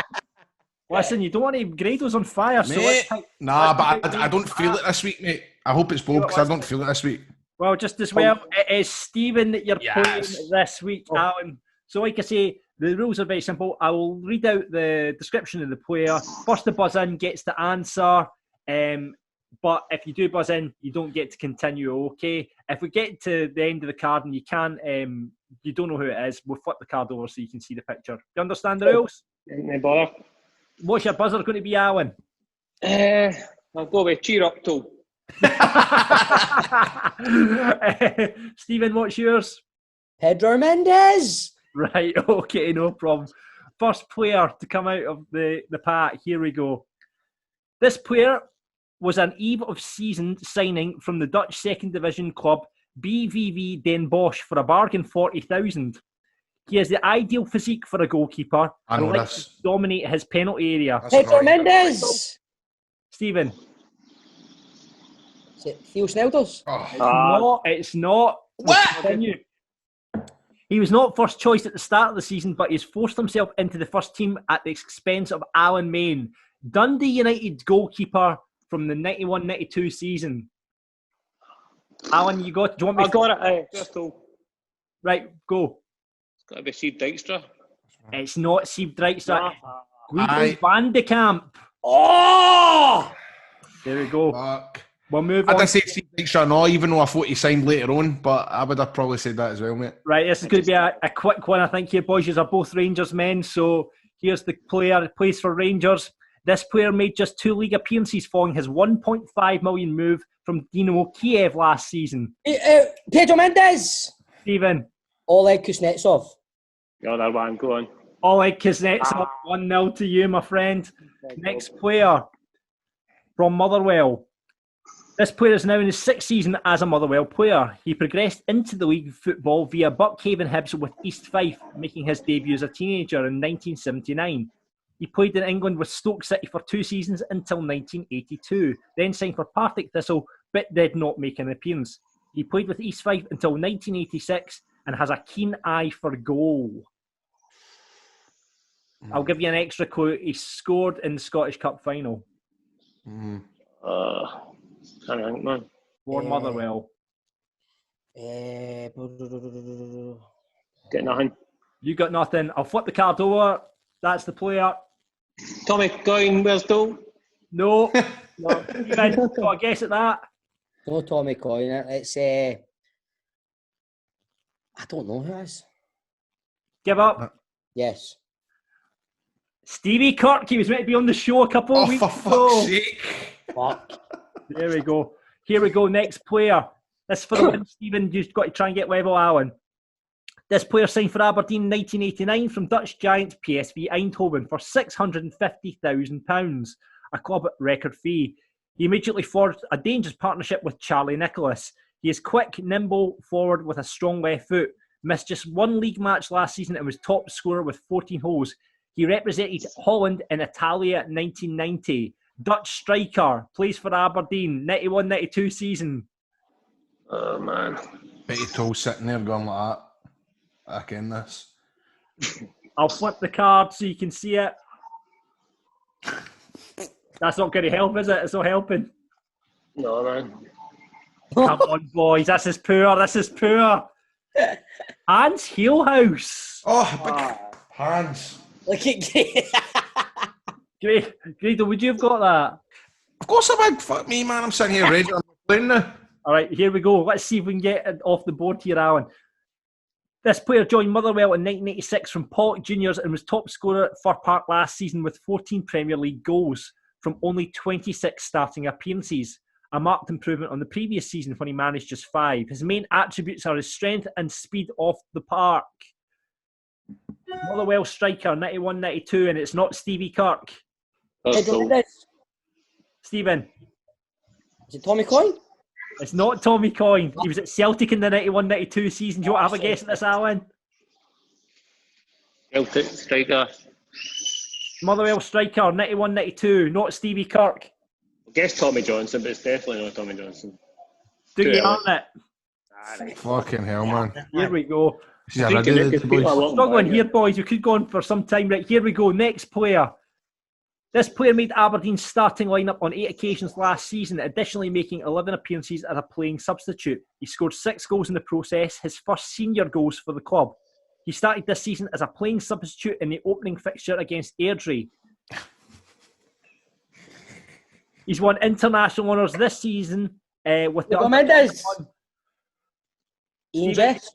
Listen, you don't want to. Grado's on fire. So Mate, nah, let's but I don't feel it this week, mate. I hope it's both because I don't feel it this week. Well, just as well, it is Stephen that you're playing this week, Alan. So, like I say, the rules are very simple. I will read out the description of the player. First to buzz in gets the answer. But if you do buzz in, you don't get to continue, okay? If we get to the end of the card and you can't, you don't know who it is, we'll flip the card over so you can see the picture. Do you understand the rules? No bother. What's your buzzer going to be, Alan? I'll go with cheer up till. Stephen, what's yours? Pedro Mendes. Right, okay, no problem. First player to come out of the pack. Here we go. This player was an eve of season signing from the Dutch second division club BVV Den Bosch for a bargain 40,000. He has the ideal physique for a goalkeeper I know and likes this. to dominate his penalty area. That's Pedro annoying. Mendes. Stephen, Is it Theo Snelders? Oh, it's not. What? Continue. He was not first choice at the start of the season, but he's forced himself into the first team at the expense of Alan Main, Dundee United goalkeeper from the 91-92 season. Alan, do you want me I got it. Just all. Right, go. It's got to be Steve Dykstra. It's not Sieb Dijkstra. Guido Aye. van de Kamp. Oh! There we go. fuck. We'll move I'd on. have said Steve Dykstra, no, even though I thought he signed later on, but I would have probably said that as well, mate. Right, this is going to be a quick one, I think, here, boys. You are both Rangers men, so here's the player that plays for Rangers. This player made just 2 league appearances following his 1.5 million move from Dynamo Kiev last season. Pedro Mendes. Stephen. Oleg Kuznetsov. The other one, go on. Oleg Kuznetsov, 1-0 to you, my friend. Next player from Motherwell. This player is now in his 6th season as a Motherwell player. He progressed into the league football via Buckhaven Hibs with East Fife, making his debut as a teenager in 1979. He played in England with Stoke City for 2 seasons until 1982, then signed for Partick Thistle, but did not make an appearance. He played with East Fife until 1986 and has a keen eye for goal. I'll give you an extra clue. He scored in the Scottish Cup final Can't think, man. for Motherwell. Get nothing. You got nothing. I'll flip the card over. That's the player. Tommy Coyne, where's Doe? No. No. Stephen, got a guess at that? No Tommy Coyne. It's I don't know who it is. Give up. Yes. Stevie Kirk. He was meant to be on the show a couple of Oh, weeks for ago. fuck's sake. Fuck. There we go. Here we go. Next player. This is for the win, Stephen. You've got to try and get level, Alan. This player signed for Aberdeen in 1989 from Dutch giant PSV Eindhoven for £650,000, a club record fee. He immediately forged a dangerous partnership with Charlie Nicholas. He is quick, nimble, forward with a strong left foot. Missed just 1 league match last season and was top scorer with 14 goals. He represented Holland in Italia 1990. Dutch striker, plays for Aberdeen, 91-92 season. Oh, man. Betty Toll sitting there going like that. I ken this. I'll flip the card so you can see it. That's not going to help, is it? It's not helping. No, man. Come on, boys. This is poor. This is poor. Hans Heelhouse. Oh, big hands. Look at Grado, would you have got that? Of course I would. Fuck me, man. I'm sitting here ready. I'm playing now. All right, here we go. Let's see if we can get it off the board here, Alan. This player joined Motherwell in 1986 from Pollock Juniors and was top scorer at Fir Park last season with 14 Premier League goals from only 26 starting appearances. a marked improvement on the previous season when he managed just 5. His main attributes are his strength and speed off the park. Motherwell striker, 91-92, and it's not Stevie Kirk. That's cool. Stephen. Is it Tommy Coyne? It's not Tommy Coyne. He was at Celtic in the 91-92 season. Do you want to have a guess at this, Alan? Celtic striker. Motherwell striker, 91-92, not Stevie Kirk. I guess Tommy Johnson, but it's definitely not Tommy Johnson. Do Too you early. earn it? Fucking hell, man. Here we go. Yeah, I did it, boys. Struggling here, boys. We could go on for some time. Right, here we go. Next player. This player made Aberdeen's starting lineup on 8 occasions last season, additionally making 11 appearances as a playing substitute. He scored 6 goals in the process, his first senior goals for the club. He started this season as a playing substitute in the opening fixture against Airdrie. He's won international honours this season with the... Mendes. Ian Jess.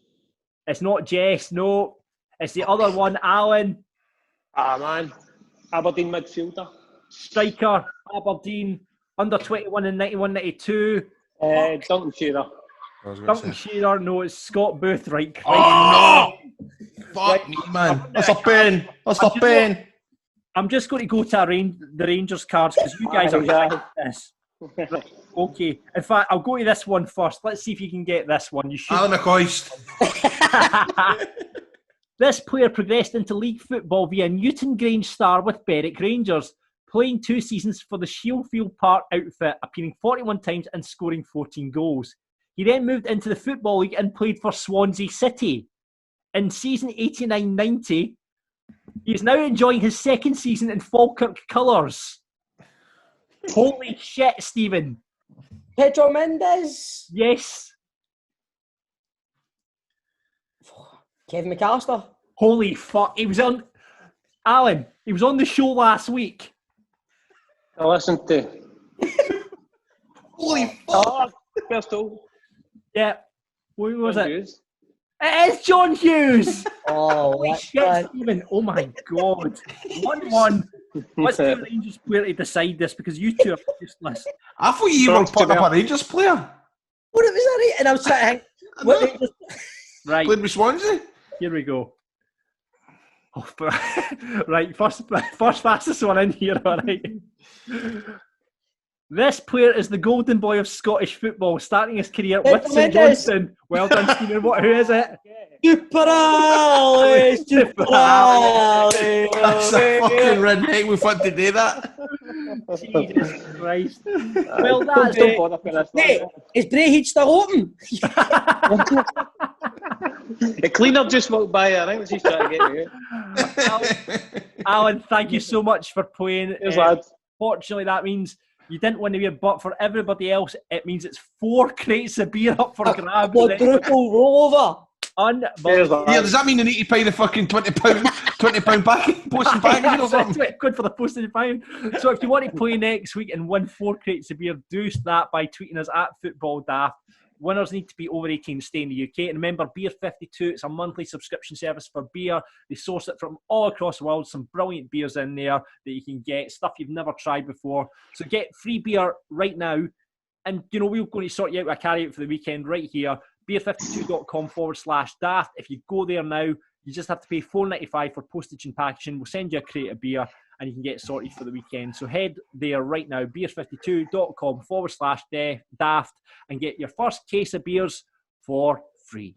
It's not Jess, no. It's the other one, Alan. Man. Aberdeen midfielder. Striker, Aberdeen, under 21 in 91-92. Duncan Shearer. Duncan Shearer, no, it's Scott Booth, right? Oh, no! Fuck me, man. That's a pain. That's a pain. I'm just going to go to the Rangers cards because you guys are right at this. Right, okay. In fact, I'll go to this one first. Let's see if you can get this one. You should. Alan McCoist. This player progressed into league football via Newton Grange Star with Berwick Rangers, playing 2 seasons for the Sheffield Park outfit, appearing 41 times and scoring 14 goals. He then moved into the Football League and played for Swansea City. In season 89-90, he is now enjoying his second season in Falkirk colours. Holy shit, Stephen. Pedro Mendes. Yes. Kevin McAllister. Holy fuck. He was on... Alan, he was on the show last week. I listened to... Holy fuck. Crystal. Yeah. What was John it? Hughes. It is John Hughes. Oh, Holy that's shit, bad. Stephen. Oh my God. 1-1. Let's do a Rangers player to decide this because you two are useless. I thought you were putting up a Rangers player. What was that? Right? And I was trying to think. What Rangers... Right. Played with Swansea. Here we go. Oh, right, first fastest one in here, all right. This player is the golden boy of Scottish football, starting his career with St Johnstone. Well done, Stephen. Who is it? Super Ali! Super Ali! That's a fucking redneck. We fun to do that. Jesus Christ. Well, that's Don't bother for this. Hey, is Brayhead still open? The cleaner just walked by. I think she's trying to get me. Alan, thank you so much for playing. Cheers, lads. Fortunately, that means you didn't win the beer, but for everybody else, it means it's 4 crates of beer up for grabs. Quadruple rollover. Unbelievable. Yeah, does that mean they need to pay the fucking £20 back posting package or something? Good for the postage and paying. So if you want to play next week and win 4 crates of beer, do that by tweeting us at FootballDaft. Winners need to be over 18 to stay in the UK. And remember, Beer 52, it's a monthly subscription service for beer. They source it from all across the world. Some brilliant beers in there that you can get, stuff you've never tried before. So get free beer right now. And, you know, we're going to sort you out a carry-out for the weekend right here. beer52.com/daft. If you go there now, you just have to pay $4.95 for postage and packaging. We'll send you a crate of beer and you can get sorted for the weekend. So head there right now, beer52.com/daft and get your first case of beers for free.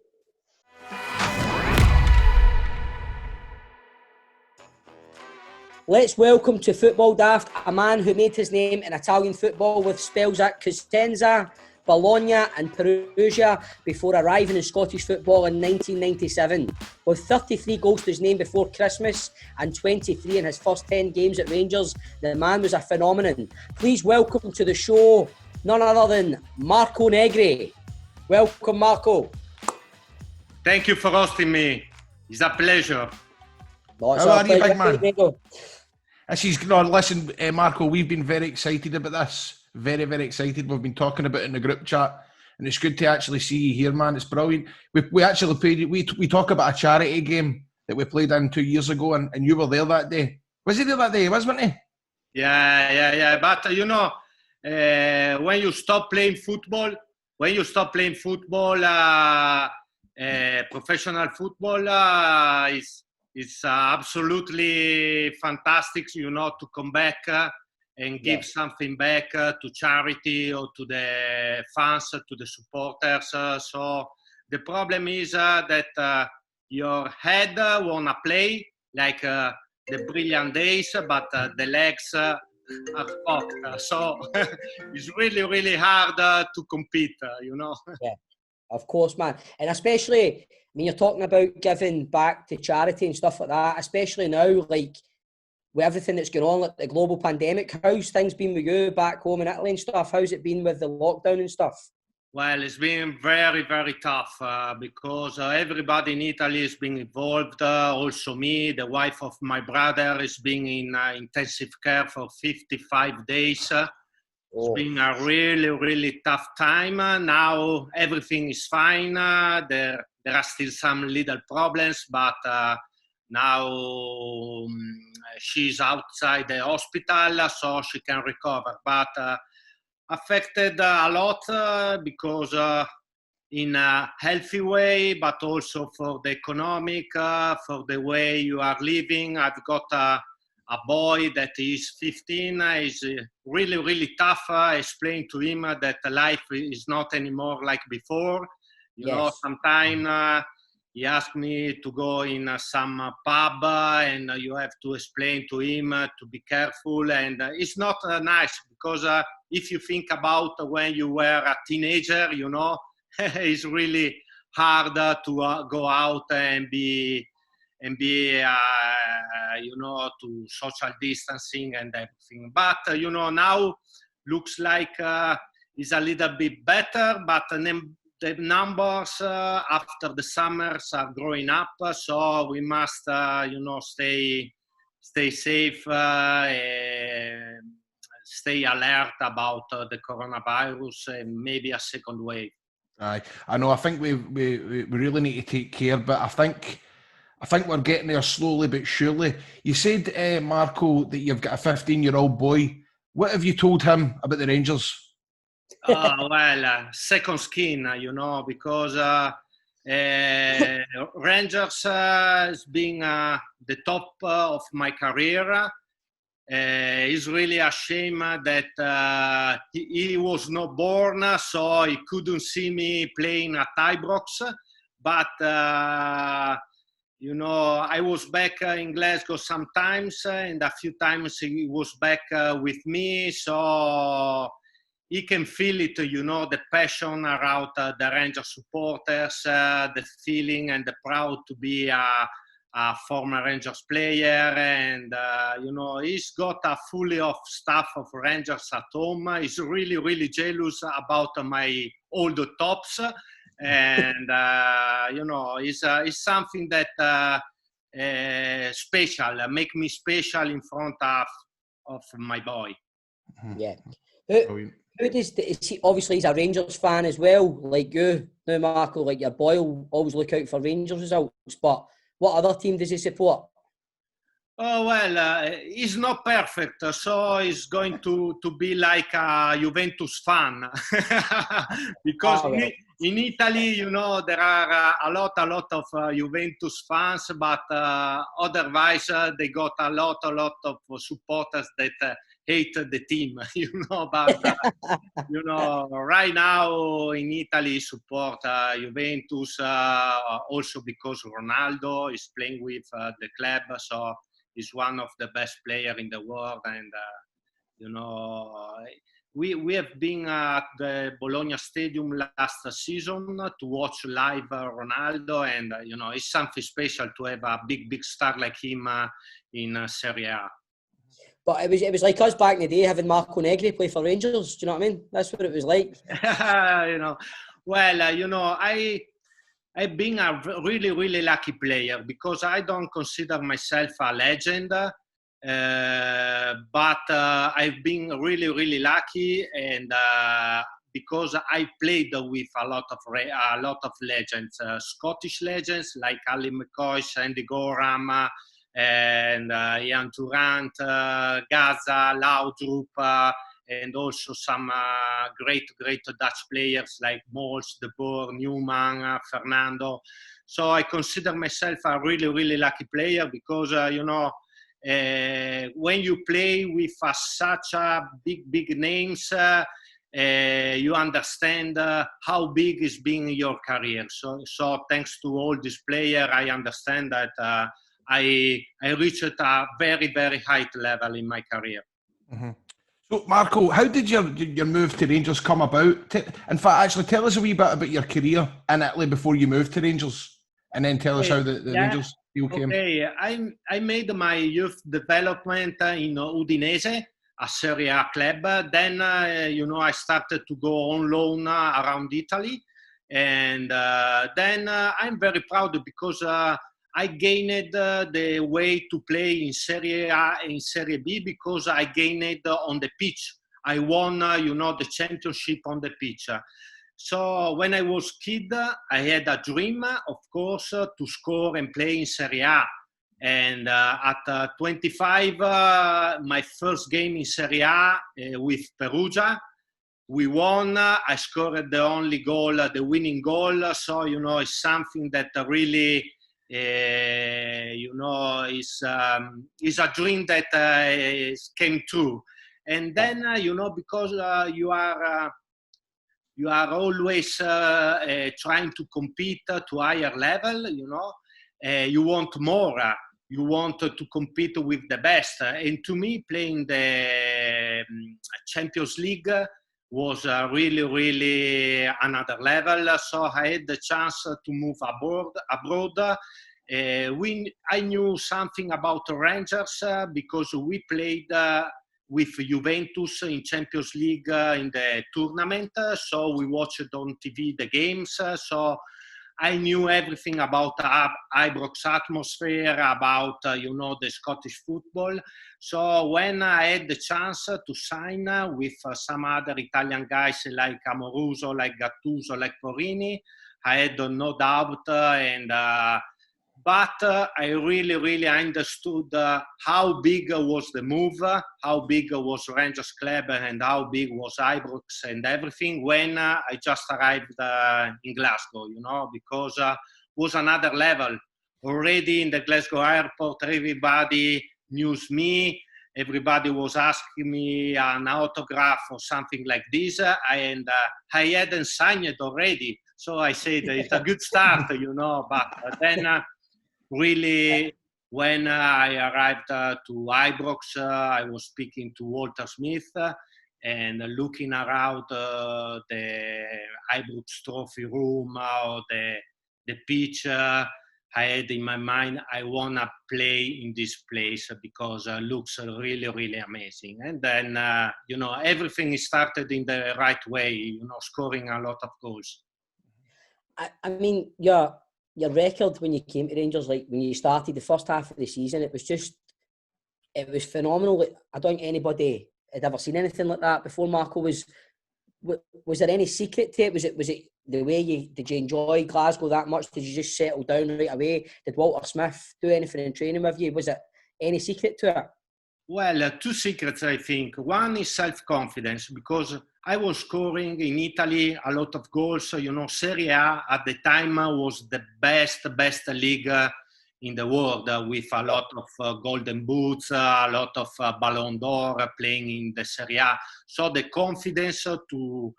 Let's welcome to Football Daft a man who made his name in Italian football with spells at Cosenza, Bologna and Perugia before arriving in Scottish football in 1997. With 33 goals to his name before Christmas and 23 in his first 10 games at Rangers, the man was a phenomenon. Please welcome to the show none other than Marco Negri. Welcome, Marco. Thank you for hosting me. It's a pleasure. No, it's How our are you, pleasure. big man? Negro. Listen, Marco, we've been very excited about this. Very, very excited. We've been talking about it in the group chat, and it's good to actually see you here, man. It's brilliant. We actually played. We talk about a charity game that we played in 2 years ago, and you were there that day. Was he there that day? Wasn't he? Yeah. But when you stop playing football, professional football, it's absolutely fantastic, to come back and give something back to charity or to the fans, to the supporters. So the problem is that your head wanna play like the brilliant days, but the legs are fucked. So it's really, really hard to compete, Yeah, of course, man. And especially, you're talking about giving back to charity and stuff like that, especially now, like, with everything that's going on, like the global pandemic. How's things been with you back home in Italy and stuff? How's it been with the lockdown and stuff? Well, it's been very, very tough because everybody in Italy is being involved. Also me, the wife of my brother, is being in intensive care for 55 days. It's been a really, really tough time. Now everything is fine. There are still some little problems, but now she's outside the hospital, so she can recover. But affected a lot because in a healthy way, but also for the economic, for the way you are living. I've got a boy that is 15, is really, really tough. I explained to him that life is not anymore like before. You know, sometimes he asked me to go in some pub and you have to explain to him to be careful. And it's not nice because if you think about when you were a teenager, it's really hard to go out and be to social distancing and everything. But, now looks like it's a little bit better, but the numbers after the summers are growing up, so we must, stay safe, and stay alert about the coronavirus and maybe a second wave. Aye, I know. I think we really need to take care, but I think we're getting there slowly but surely. You said, Marco, that you've got a 15-year-old boy. What have you told him about the Rangers? Second skin, because Rangers has been the top of my career. It's really a shame that he was not born, so he couldn't see me playing at Ibrox. But, I was back in Glasgow sometimes, and a few times he was back with me, so he can feel it, the passion around the Rangers supporters, the feeling and the proud to be a former Rangers player. And, he's got a fully of staff of Rangers at home. He's really, really jealous about my older tops. And, it's something that special, make me special in front of my boy. Yeah. Who does obviously he's a Rangers fan as well, like you now, Marco. Like your boy will always look out for Rangers results, but what other team does he support? Oh, well, he's not perfect, so he's going to be like a Juventus fan. Because in Italy, there are a lot of Juventus fans, but otherwise they got a lot of supporters that hate the team, but, right now in Italy support Juventus, also because Ronaldo is playing with the club, so he's one of the best players in the world. And, we have been at the Bologna Stadium last season to watch live Ronaldo, and, it's something special to have a big star like him in Serie A. But it was like us back in the day having Marco Negri play for Rangers. Do you know what I mean? That's what it was like. I've been a really, really lucky player because I don't consider myself a legend, but I've been really, really lucky, and because I played with a lot of legends, Scottish legends like Ali McCoy, Andy Gorham, and Ian Durant, Gaza, Laudrup, and also some great Dutch players like Mols, De Boer, Newman, Fernando. So I consider myself a really lucky player because, when you play with such a big names, you understand how big is being your career. So thanks to all these players, I understand that I reached a very high level in my career. Mm-hmm. So, Marco, how did your move to Rangers come about? In fact, actually, tell us a wee bit about your career in Italy before you moved to Rangers, and then tell us how the Rangers deal came. Okay, I made my youth development in Udinese, a Serie A club. Then, I started to go on loan around Italy. And then I'm very proud because I gained the way to play in Serie A and Serie B because I gained on the pitch. I won, the championship on the pitch. So when I was kid, I had a dream, of course, to score and play in Serie A. And at 25, my first game in Serie A with Perugia, we won. I scored the only goal, the winning goal. So, it's something that really, is a dream that came true. And then, because you are always trying to compete to higher level, you want more. You want to compete with the best. And to me, playing the Champions League was really another level. So I had the chance to move abroad. I knew something about the Rangers because we played with Juventus in Champions League in the tournament. So we watched on TV the games. So I knew everything about Ibrox atmosphere, about, the Scottish football. So when I had the chance to sign with some other Italian guys like Amoruso, like Gattuso, like Porini, I had no doubt. But I really understood how big was the move, how big was Rangers Club, and how big was Ibrox and everything when I just arrived in Glasgow, because it was another level. Already in the Glasgow airport, everybody knew me. Everybody was asking me an autograph or something like this, and I hadn't signed it already. So I said it's a good start, but then really, when I arrived to Ibrox, I was speaking to Walter Smith and looking around the Ibrox trophy room or the pitch. I had in my mind, I want to play in this place because it looks really amazing. And then, everything started in the right way, scoring a lot of goals. I mean, your record when you came to Rangers, like when you started the first half of the season, it was phenomenal. Like, I don't think anybody had ever seen anything like that before. Marco, was there any secret to it? Was it the way did you enjoy Glasgow that much? Did you just settle down right away? Did Walter Smith do anything in training with you? Was it any secret to it? Well, two secrets, I think. One is self-confidence, because I was scoring in Italy a lot of goals. Serie A at the time was the best league in the world, with a lot of golden boots, a lot of Ballon d'Or playing in the Serie A. So the confidence to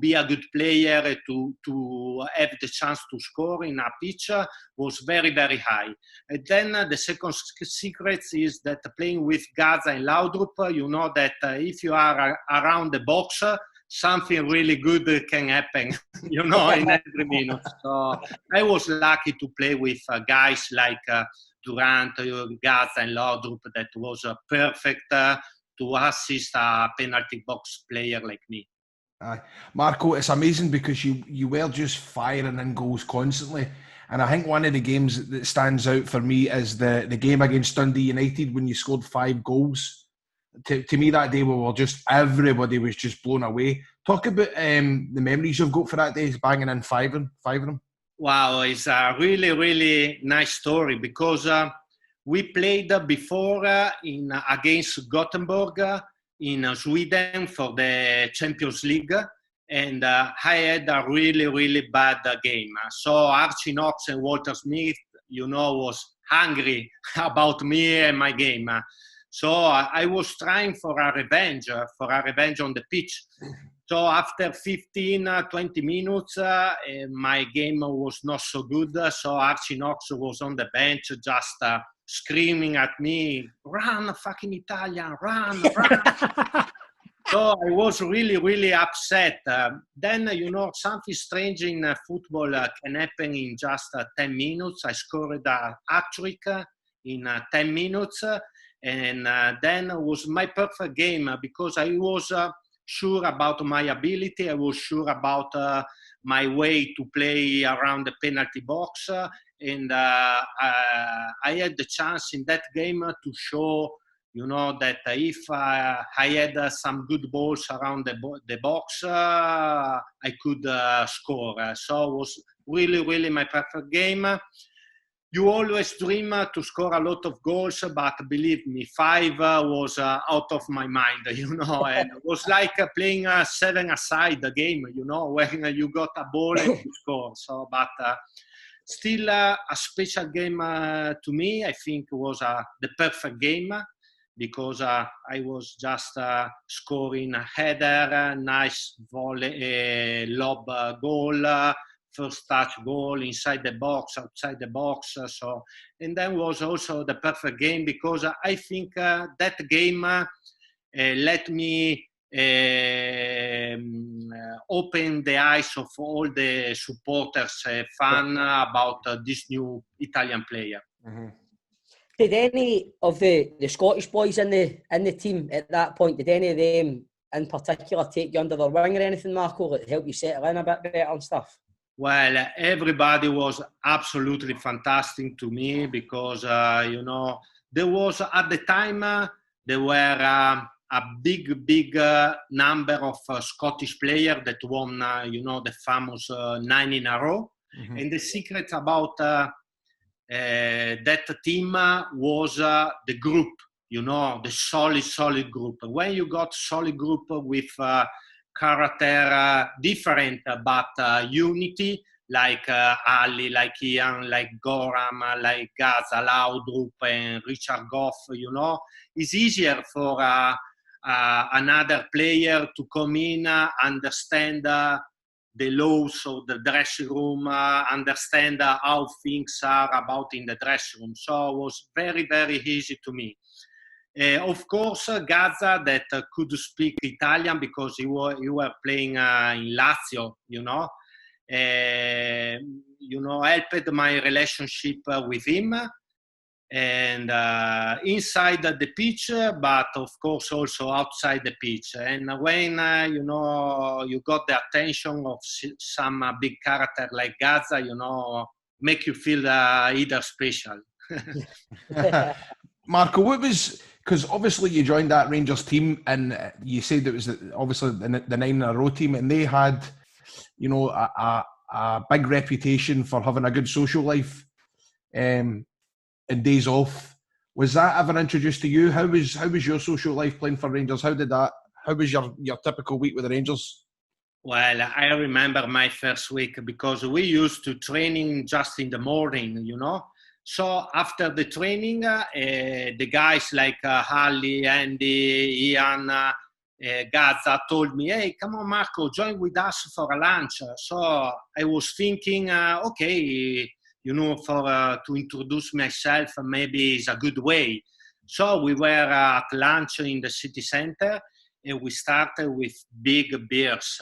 be a good player, to have the chance to score in a pitch was very high. And then the second secret is that playing with Gaza and Laudrup, you know that if you are around the box, something really good can happen, in every minute. So I was lucky to play with guys like Durant, Gaza and Laudrup that was perfect to assist a penalty box player like me. Marco, it's amazing because you were just firing in goals constantly. And I think one of the games that stands out for me is the game against Dundee United when you scored 5 goals. To me that day, everybody was just blown away. Talk about the memories you've got for that day, banging in five of them. Wow, it's a really nice story because we played before against Gothenburg in Sweden for the Champions League, and I had a really, really bad game. So Archie Knox and Walter Smith, was hungry about me and my game. So I was trying for a revenge on the pitch. So after 15, 20 minutes, my game was not so good. So Archie Knox was on the bench just screaming at me, "Run, fucking Italian, run, run." So I was really, really upset. Then, something strange in football can happen in just 10 minutes. I scored a hat-trick in 10 minutes. And then it was my perfect game because I was sure about my ability. I was sure about my way to play around the penalty box. And I had the chance in that game to show that if I had some good balls around the box, I could score. So it was really, really my perfect game. You always dream to score a lot of goals, but believe me, 5 was out of my mind, and it was like playing a 7-a-side game, when you got a ball and you score. So, but still a special game to me. I think it was the perfect game, because I was just scoring a header, nice volley, lob goal, first touch goal, inside the box, outside the box. And then was also the perfect game, because I think that game let me open the eyes of all the supporters, fan about this new Italian player. Mm-hmm. Did any of the Scottish boys in the team at that point, did any of them in particular take you under their wing or anything, Marco, that help you settle in a bit better and stuff? Well, everybody was absolutely fantastic to me, because, there was at the time, there were a big number of Scottish players that won, the famous 9 in a row. Mm-hmm. And the secret about that team was the group, the solid group. When you got solid group with character different, but unity, like Ali, like Ian, like Gorham, like Gaza, Laudrup and Richard Goff, it's easier for another player to come in, understand the laws of the dressing room, understand how things are about in the dressing room. So it was very, very easy to me. Of course, Gaza, that could speak Italian, because you were playing in Lazio, helped my relationship with him, and inside the pitch, but of course also outside the pitch. And when you got the attention of some big character like Gaza, make you feel either special. Marco, what was, because obviously you joined that Rangers team, and you said it was obviously the 9 in a row team, and they had, a big reputation for having a good social life and days off. Was that ever introduced to you? How was your social life playing for Rangers? How was your typical week with the Rangers? Well, I remember my first week, because we used to training just in the morning, So after the training, the guys like Ali, Andy, Ian, Gaza told me, "Hey, come on, Marco, join with us for a lunch." So I was thinking, okay, to introduce myself, maybe it's a good way. So we were at lunch in the city center, and we started with big beers,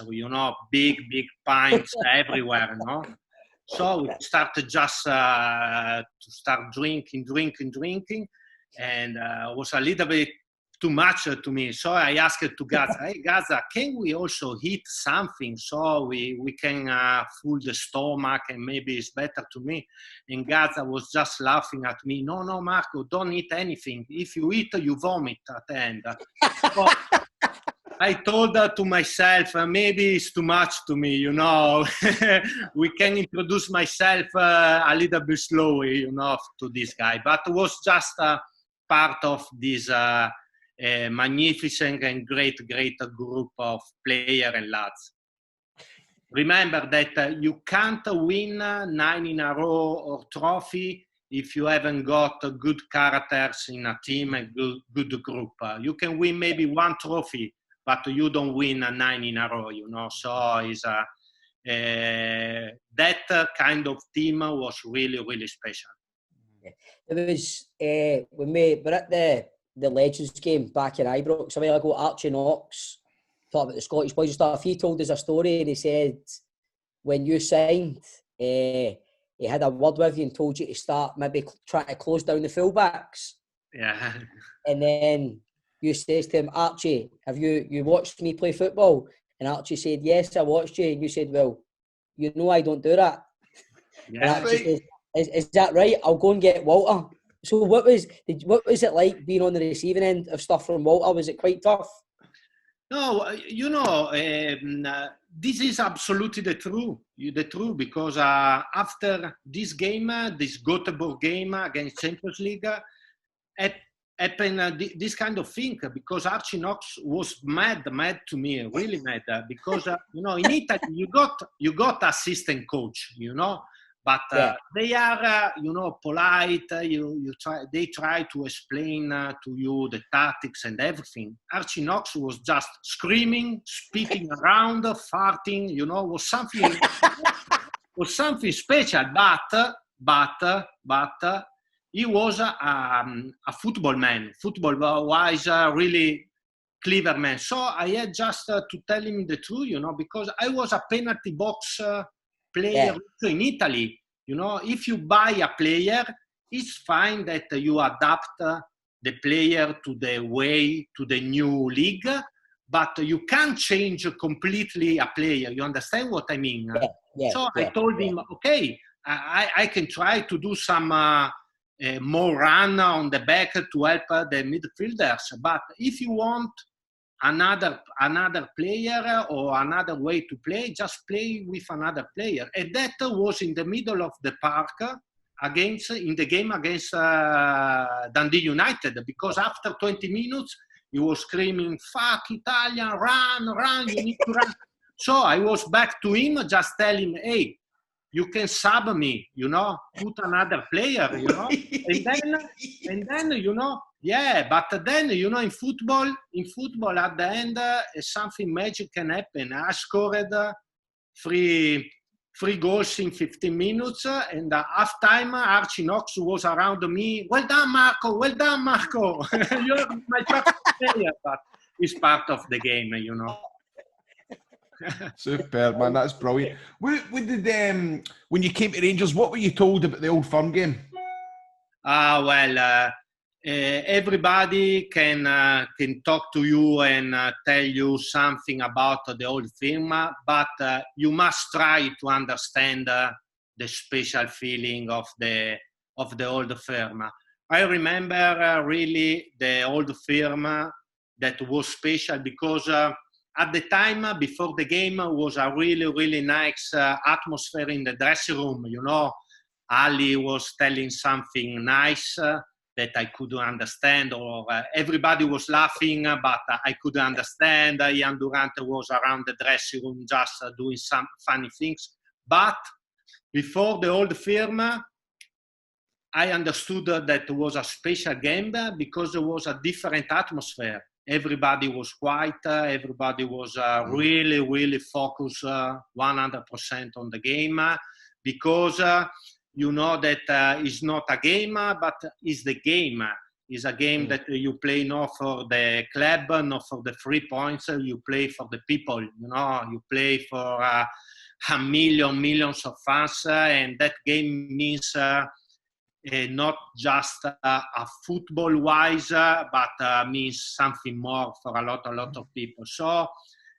big pints everywhere, So we started just to start drinking, and it was a little bit too much to me. So I asked to Gaza, "Hey, Gaza, can we also eat something so we can full the stomach, and maybe it's better to me?" And Gaza was just laughing at me. No, Marco, don't eat anything. If you eat, you vomit at the end." So I told to myself, maybe it's too much to me, we can introduce myself a little bit slowly, to this guy. But it was just part of this a magnificent and great group of players and lads. Remember that you can't win 9 in a row or trophy if you haven't got good characters in a team and good group. You can win maybe 1 trophy, but you don't win 9 in a row, you know. So it's that kind of team was really special. It was when we were at the Legends game back in Ibrox a while ago. Archie Knox talked about the Scottish boys and stuff. He told us a story, and he said when you signed, he had a word with you and told you to start maybe trying to close down the fullbacks. Yeah. And then you says to him, Archie, have you watched me play football? And Archie said, yes, I watched you. And you said, well, you know I don't do that. Yeah. And Archie says, is that right? I'll go and get Walter. So what was it like being on the receiving end of stuff from Walter? Was it quite tough? No, you know, this is absolutely the truth, because after this game, this Göteborg game against Champions League, happened this kind of thing, because Archie Knox was mad to me, really mad, because you know, in Italy you got assistant coach, you know. But they are, you know, polite. They try to explain to you the tactics and everything. Archie Knox was just screaming, speaking around, farting. You know, was something special. But he was a football man, football-wise, really clever man. So I had just to tell him the truth, you know, because I was a penalty box player also in Italy. You know, if you buy a player, it's fine that you adapt the player to the new league, but you can't change completely a player. You understand what I mean? So I told him, okay, I can try to do some more run on the back to help the midfielders. But if you want another player or another way to play, just play with another player. And that was in the middle of the park in the game against Dundee United, because after 20 minutes he was screaming, fuck Italian, run, you need to run. So I was back to him, just tell him, hey, you can sub me, you know, put another player, you know. and then, you know, yeah, but then, you know, in football at the end, something magic can happen. I scored three goals in 15 minutes, and half time, Archie Knox was around me. Well done, Marco. You're my perfect player, but it's part of the game, you know. Superb, man. That's brilliant. What did when you came to Rangers, what were you told about the Old Firm game? Everybody can talk to you and tell you something about the Old Firm, but you must try to understand the special feeling of the Old Firm. I remember really the Old Firm that was special because at the time before the game was a really nice atmosphere in the dressing room. You know, Ali was telling something nice that I couldn't understand, or everybody was laughing, but I couldn't understand. Ian Durant was around the dressing room just doing some funny things. But before the Old Firm, I understood that it was a special game because it was a different atmosphere. Everybody was quiet. Everybody was really focused 100% on the game because you know that it's not a game, but it's the game. It's a game that you play not for the club, not for the 3 points. You play for the people. You know, you play for millions of fans, and that game means not just a football-wise, but means something more for a lot of people. So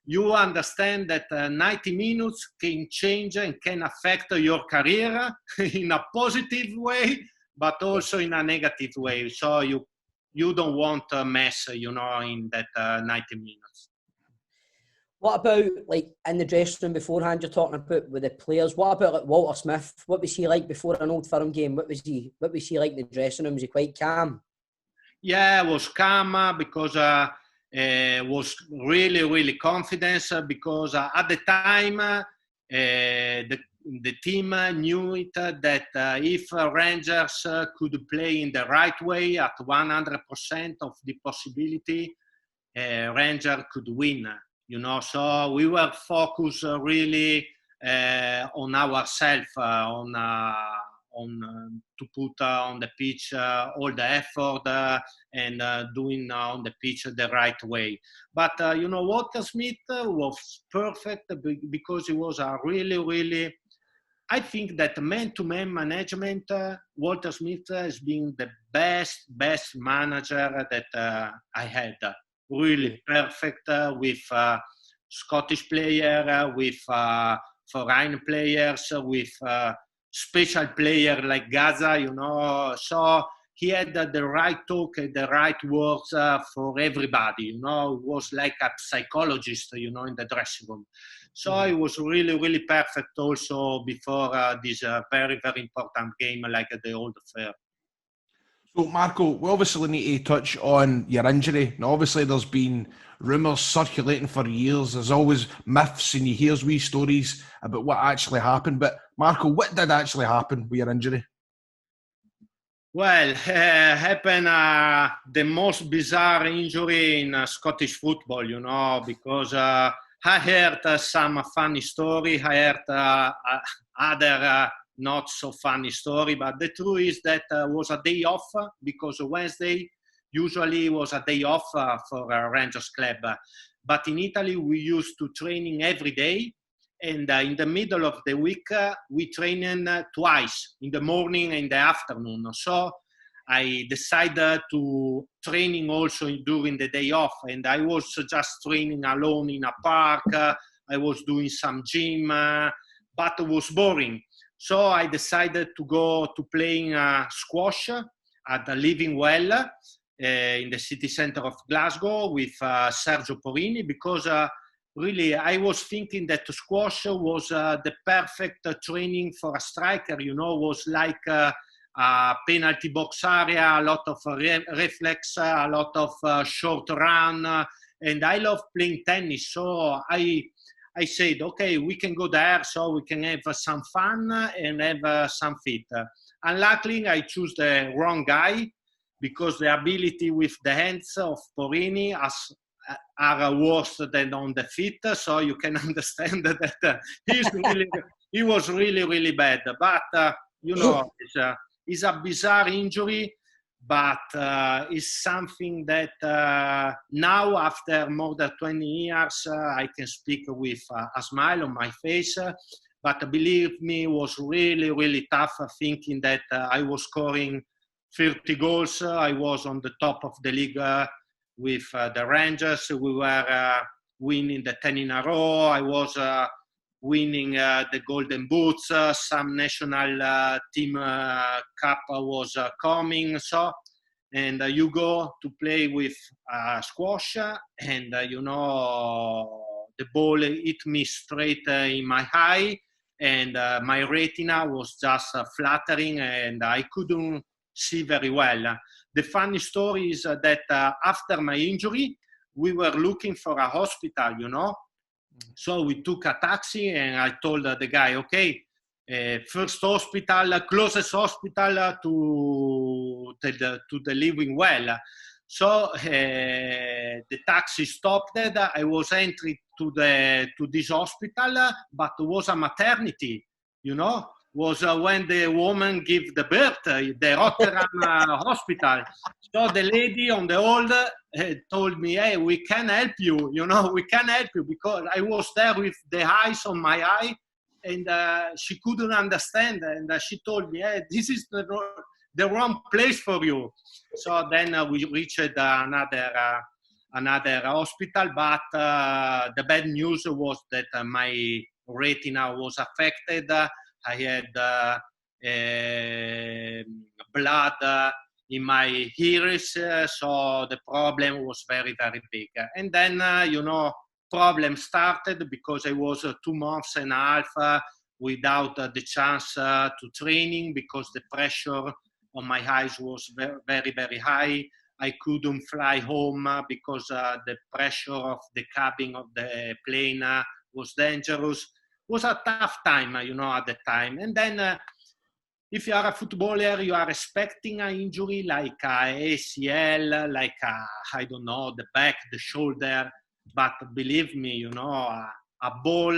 you understand that 90 minutes can change and can affect your career in a positive way, but also in a negative way. So you don't want to mess, you know, in that 90 minutes. What about, like, in the dressing room beforehand, you're talking about with the players? What about, like, Walter Smith? What was he like before an Old Firm game? What was he like in the dressing room? Was he quite calm? Yeah, was calm because was really confident because at the time the team knew it that if Rangers could play in the right way at 100% of the possibility, Ranger could win. You know, so we were focused really on ourselves, on to put on the pitch all the effort and doing on the pitch the right way. But you know, Walter Smith was perfect because he was a really. I think that man-to-man management, Walter Smith has been the best manager that I had. Really perfect with Scottish player, with foreign players, with special player like Gaza, you know. So he had the right talk and the right words for everybody, you know. He was like a psychologist, you know, in the dressing room. So it was really perfect also before this very important game like the Old Firm. So, Marco, we obviously need to touch on your injury. Now, obviously, there's been rumours circulating for years. There's always myths, and you hear wee stories about what actually happened. But, Marco, what did actually happen with your injury? Well, happened the most bizarre injury in Scottish football, you know, because I heard some funny story. I heard other not so funny story, but the truth is that was a day off because Wednesday usually was a day off for Rangers club. But in Italy, we used to training every day. And in the middle of the week, we train twice, in the morning and in the afternoon. So I decided to training also during the day off. And I was just training alone in a park. I was doing some gym, but it was boring. So I decided to go to playing squash at the Living Well in the city center of Glasgow with Sergio Porini because really, I was thinking that squash was the perfect training for a striker, you know, was like a penalty box area, a lot of reflex, a lot of short run, and I love playing tennis. So I said, okay, we can go there so we can have some fun and have some fit. Unluckily, I chose the wrong guy because the ability with the hands of Porini are worse than on the feet, so you can understand that he was really bad. But you know, it's a bizarre injury, but it's something that now, after more than 20 years, I can speak with a smile on my face. But believe me, it was really tough thinking that I was scoring 30 goals. I was on the top of the league with the Rangers. We were winning the 10 in a row. I was winning the Golden Boots. Some national team cup was coming. So, and you go to play with squash, and you know, the ball hit me straight in my eye, and my retina was just fluttering, and I couldn't see very well. The funny story is that after my injury, we were looking for a hospital, you know. So we took a taxi, and I told the guy, okay, first hospital, closest hospital to the Living Well. So the taxi stopped. I was entering to this hospital, but it was a maternity, you know. Was when the woman gave the birth, the Rotterdam hospital. So the lady on the hall told me, hey, we can help you, you know, we can help you, because I was there with the eyes on my eye, and she couldn't understand, and she told me, hey, this is the wrong place for you. So then we reached another hospital, but the bad news was that my retina was affected. I had blood in my iris, so the problem was very big. And then, you know, problem started because I was 2 months and a half without the chance to training because the pressure on my eyes was very high. I couldn't fly home because the pressure of the cabin of the plane was dangerous. It was a tough time, at the time. And then if you are a footballer, you are expecting an injury like ACL, like I don't know, the back, the shoulder. But believe me, a ball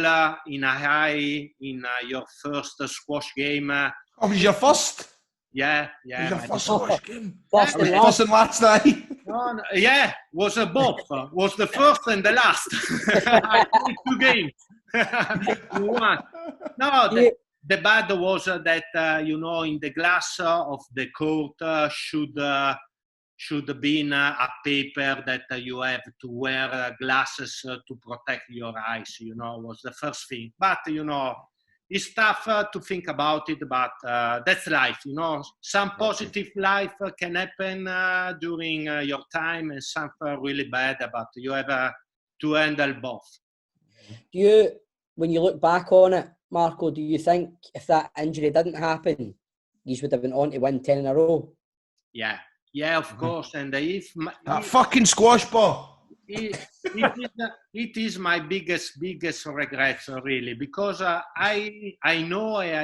in a eye in your first squash game. Oh, was your first? Yeah. Was your first squash game? First and last. First and last night. No, yeah, was both. Was the first and the last. I played 2 games. One. No, the bad was that, in the glass of the court should have been a paper that you have to wear glasses to protect your eyes, was the first thing. But, it's tough to think about it, but that's life, Some positive life can happen during your time and something really bad, but you have to handle both. When you look back on it, Marco, do you think if that injury didn't happen, you would have been on to win 10 in a row? Yeah, of course. And that fucking squash ball. It is my biggest regret, really, because I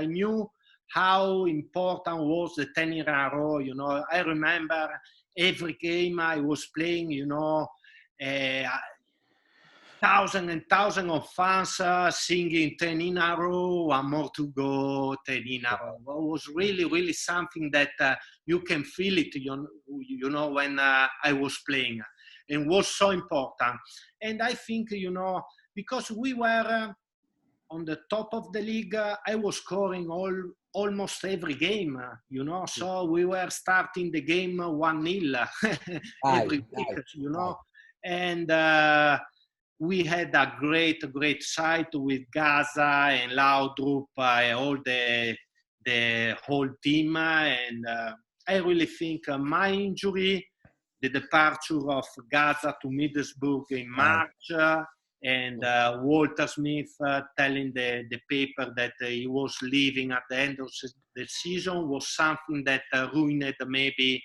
knew how important was the 10 in a row. I remember every game I was playing. Thousands and thousands of fans singing 10 in a row, one more to go, 10 in a row. It was really, really something that you can feel it, when I was playing. And was so important. And I think, because we were on the top of the league, I was scoring almost every game, so we were starting the game 1-0 every week, and we had a great side with Gaza and Laudrup, all the whole team, and I really think my injury, the departure of Gaza to Middlesbrough in March, and Walter Smith telling the paper that he was leaving at the end of the season was something that ruined maybe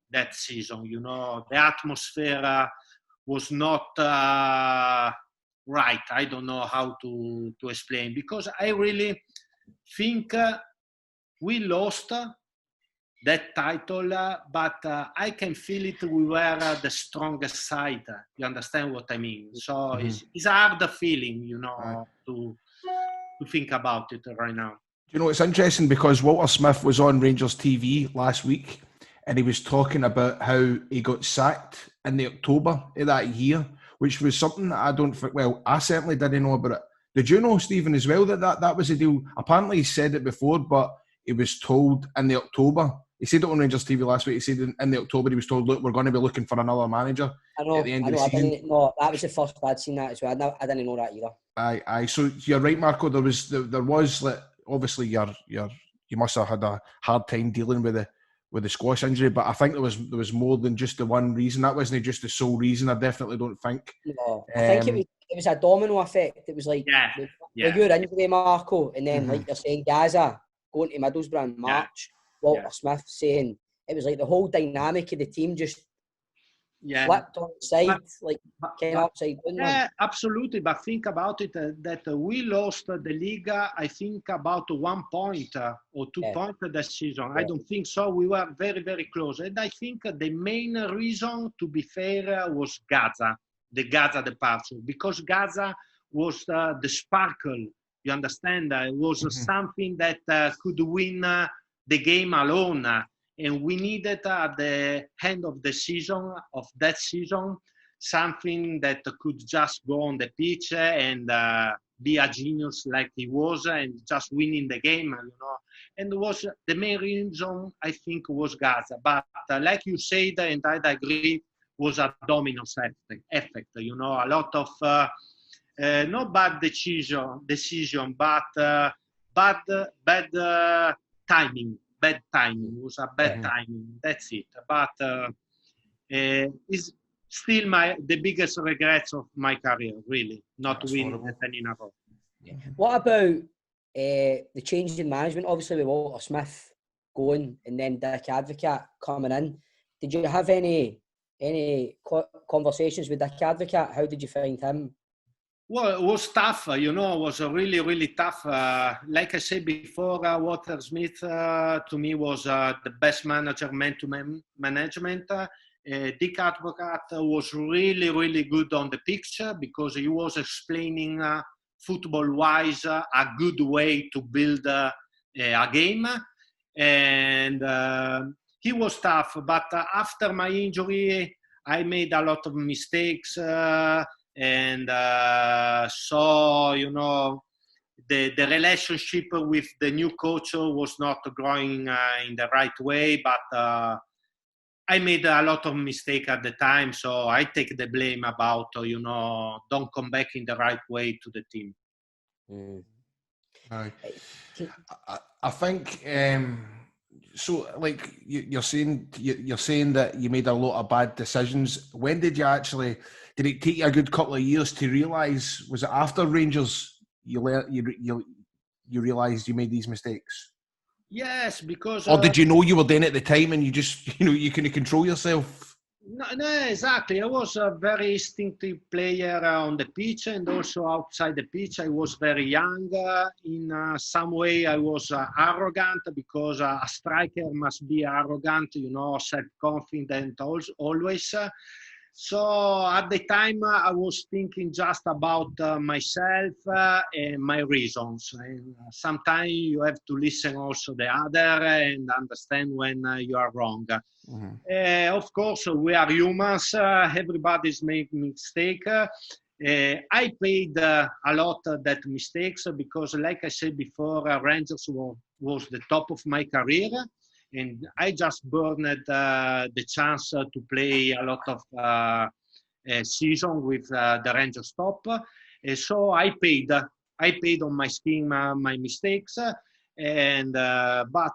that season. The atmosphere was not right. I don't know how to explain, because I really think we lost that title, but I can feel it. We were the strongest side. You understand what I mean? So it's a hard feeling, to think about it right now. It's interesting because Walter Smith was on Rangers TV last week, and he was talking about how he got sacked in the October of that year, which was something that I don't think. Well, I certainly didn't know about it. Did you know, Stephen, as well, that was a deal? Apparently, he said it before, but he was told in the October. He said it on Rangers TV last week. He said in the October he was told, look, we're going to be looking for another manager at the end of the season. No, that was the first I'd seen that as well. I didn't know that either. Aye. So you're right, Marco. There was like, obviously you must have had a hard time dealing with the squash injury, but I think there was more than just the one reason. That wasn't just the sole reason. I definitely don't think. No, I think it was a domino effect. It was like your injury, Marco, and then like you're saying, Gaza going to Middlesbrough in March. Walter Smith saying it was like the whole dynamic of the team just flipped on its side, came upside down. Yeah, absolutely. But think about it, that we lost the league, I think, about 1 point or 2 points that season. I don't think so. We were very, very close. And I think the main reason, to be fair, was Gaza, the Gaza departure, because Gaza was the sparkle. You understand? It was something that could win the game alone, and we needed at the end of the season, of that season, something that could just go on the pitch and be a genius like he was, and just winning the game, And was the main reason, I think, was Gaza. But like you said, and I agree, was a domino effect. A lot of not bad decision, but bad timing. Bad timing. It was a bad timing. That's it. But is still the biggest regrets of my career, really, not winning the 10 in a row. What about the change in management? Obviously, with Walter Smith going and then Dick Advocate coming in, did you have any any conversations with Dick Advocate? How did you find him? Well, it was tough, it was really, really tough. Like I said before, Walter Smith to me was the best manager man-to-man management. Dick Advocat was really, really good on the pitch because he was explaining football-wise a good way to build a game. And he was tough, but after my injury, I made a lot of mistakes. And so, the relationship with the new coach was not going in the right way, but I made a lot of mistakes at the time, so I take the blame about, don't come back in the right way to the team. I think so. Like you're saying that you made a lot of bad decisions. When did you actually? Did it take you a good couple of years to realise? Was it after Rangers you realised you made these mistakes? Yes, because. Or did you know you were doing it at the time and you just you couldn't control yourself? No, exactly. I was a very instinctive player on the pitch and also outside the pitch. I was very young. In some way, I was arrogant because a striker must be arrogant, self-confident always. So at the time, I was thinking just about myself and my reasons. And sometimes you have to listen also the other and understand when you are wrong. Mm-hmm. Of course, we are humans. Everybody's making mistakes. I paid a lot of that mistakes because, like I said before, Rangers was the top of my career. And I just burned the chance to play a lot of season with the Rangers top. So I paid on my skin my mistakes. And but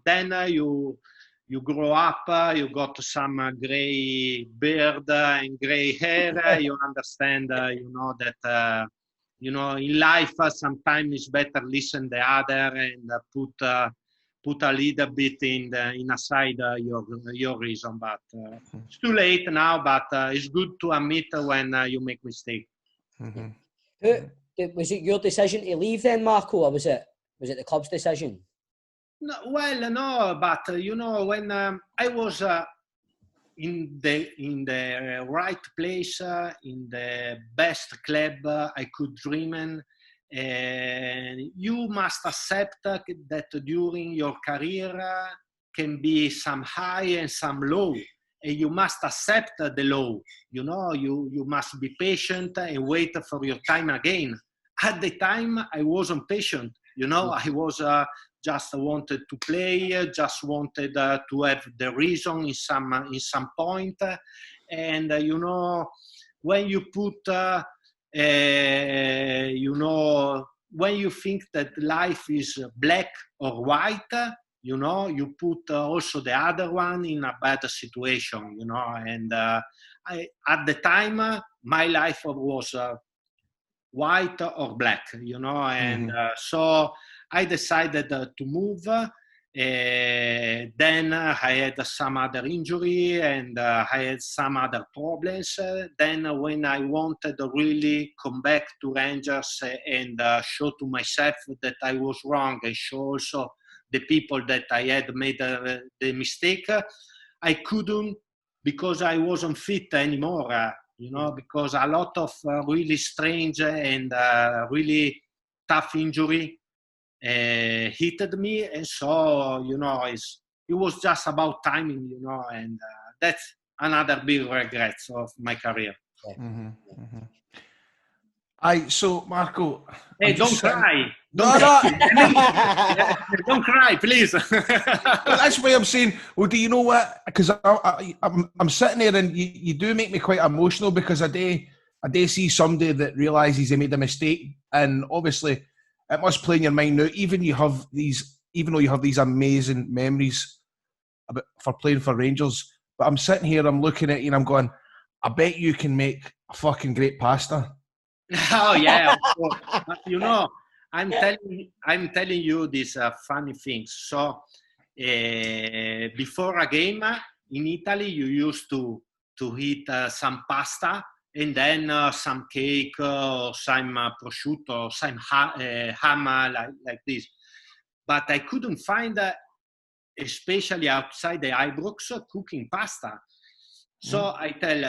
then you grow up, you got some gray beard and gray hair. You understand, that in life sometimes it's better listen the other and put a little bit in aside your reason, but it's too late now. But it's good to admit when you make mistake. Mm-hmm. Was it your decision to leave then, Marco, or was it the club's decision? No, but when I was in the right place, in the best club I could dream in. And you must accept that during your career can be some high and some low, and you must accept the low. You must be patient and wait for your time again. At the time, I wasn't patient. I was just wanted to play, just wanted to have the reason in some point, and when you put. When you think that life is black or white, you put also the other one in a bad situation, and at the time, my life was white or black, and so I decided to move. Then I had some other injury and I had some other problems. Then when I wanted to really come back to Rangers and show to myself that I was wrong and show also the people that I had made the mistake, I couldn't because I wasn't fit anymore, because a lot of really strange and really tough injury hit me, and so it was just about timing, and that's another big regret of my career. So Marco, hey, don't cry. No. Don't cry, please. Well, that's why I'm saying. Well, do you know what? Because I'm sitting there, and you do make me quite emotional because I do see somebody that realises they made a mistake, and obviously. It must play in your mind now, even though you have these amazing memories for playing for Rangers. But I'm sitting here, I'm looking at you, and I'm going, I bet you can make a fucking great pasta. Oh yeah, but, I'm telling you these funny things. So before a game, in Italy, you used to eat some pasta and then some cake or some prosciutto, some ham like this. But I couldn't find, especially outside the Ibrox, cooking pasta. So I tell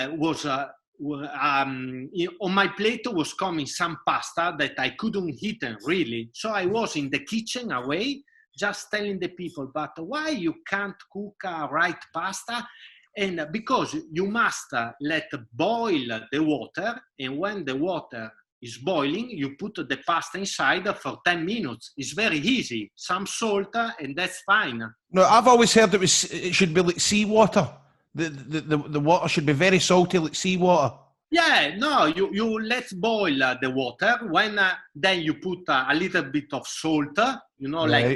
on my plate was coming some pasta that I couldn't eat really. So I was in the kitchen away, just telling the people, but why you can't cook right pasta? And because you must let boil the water, and when the water is boiling, you put the pasta inside for 10 minutes. It's very easy. Some salt, and that's fine. No, I've always heard it should be like seawater. The water should be very salty, like seawater. Yeah, no, you let boil the water. When then you put a little bit of salt, like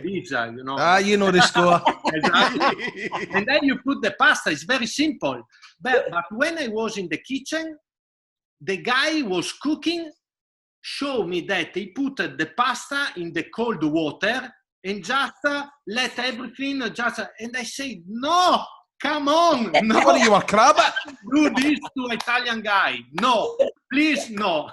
this, you know the score. Exactly. And then you put the pasta. It's very simple. But when I was in the kitchen, the guy was cooking, showed me that he put the pasta in the cold water and just let everything and I said, no, come on. No. What are you, a crab? Do this to Italian guy. No, please, no.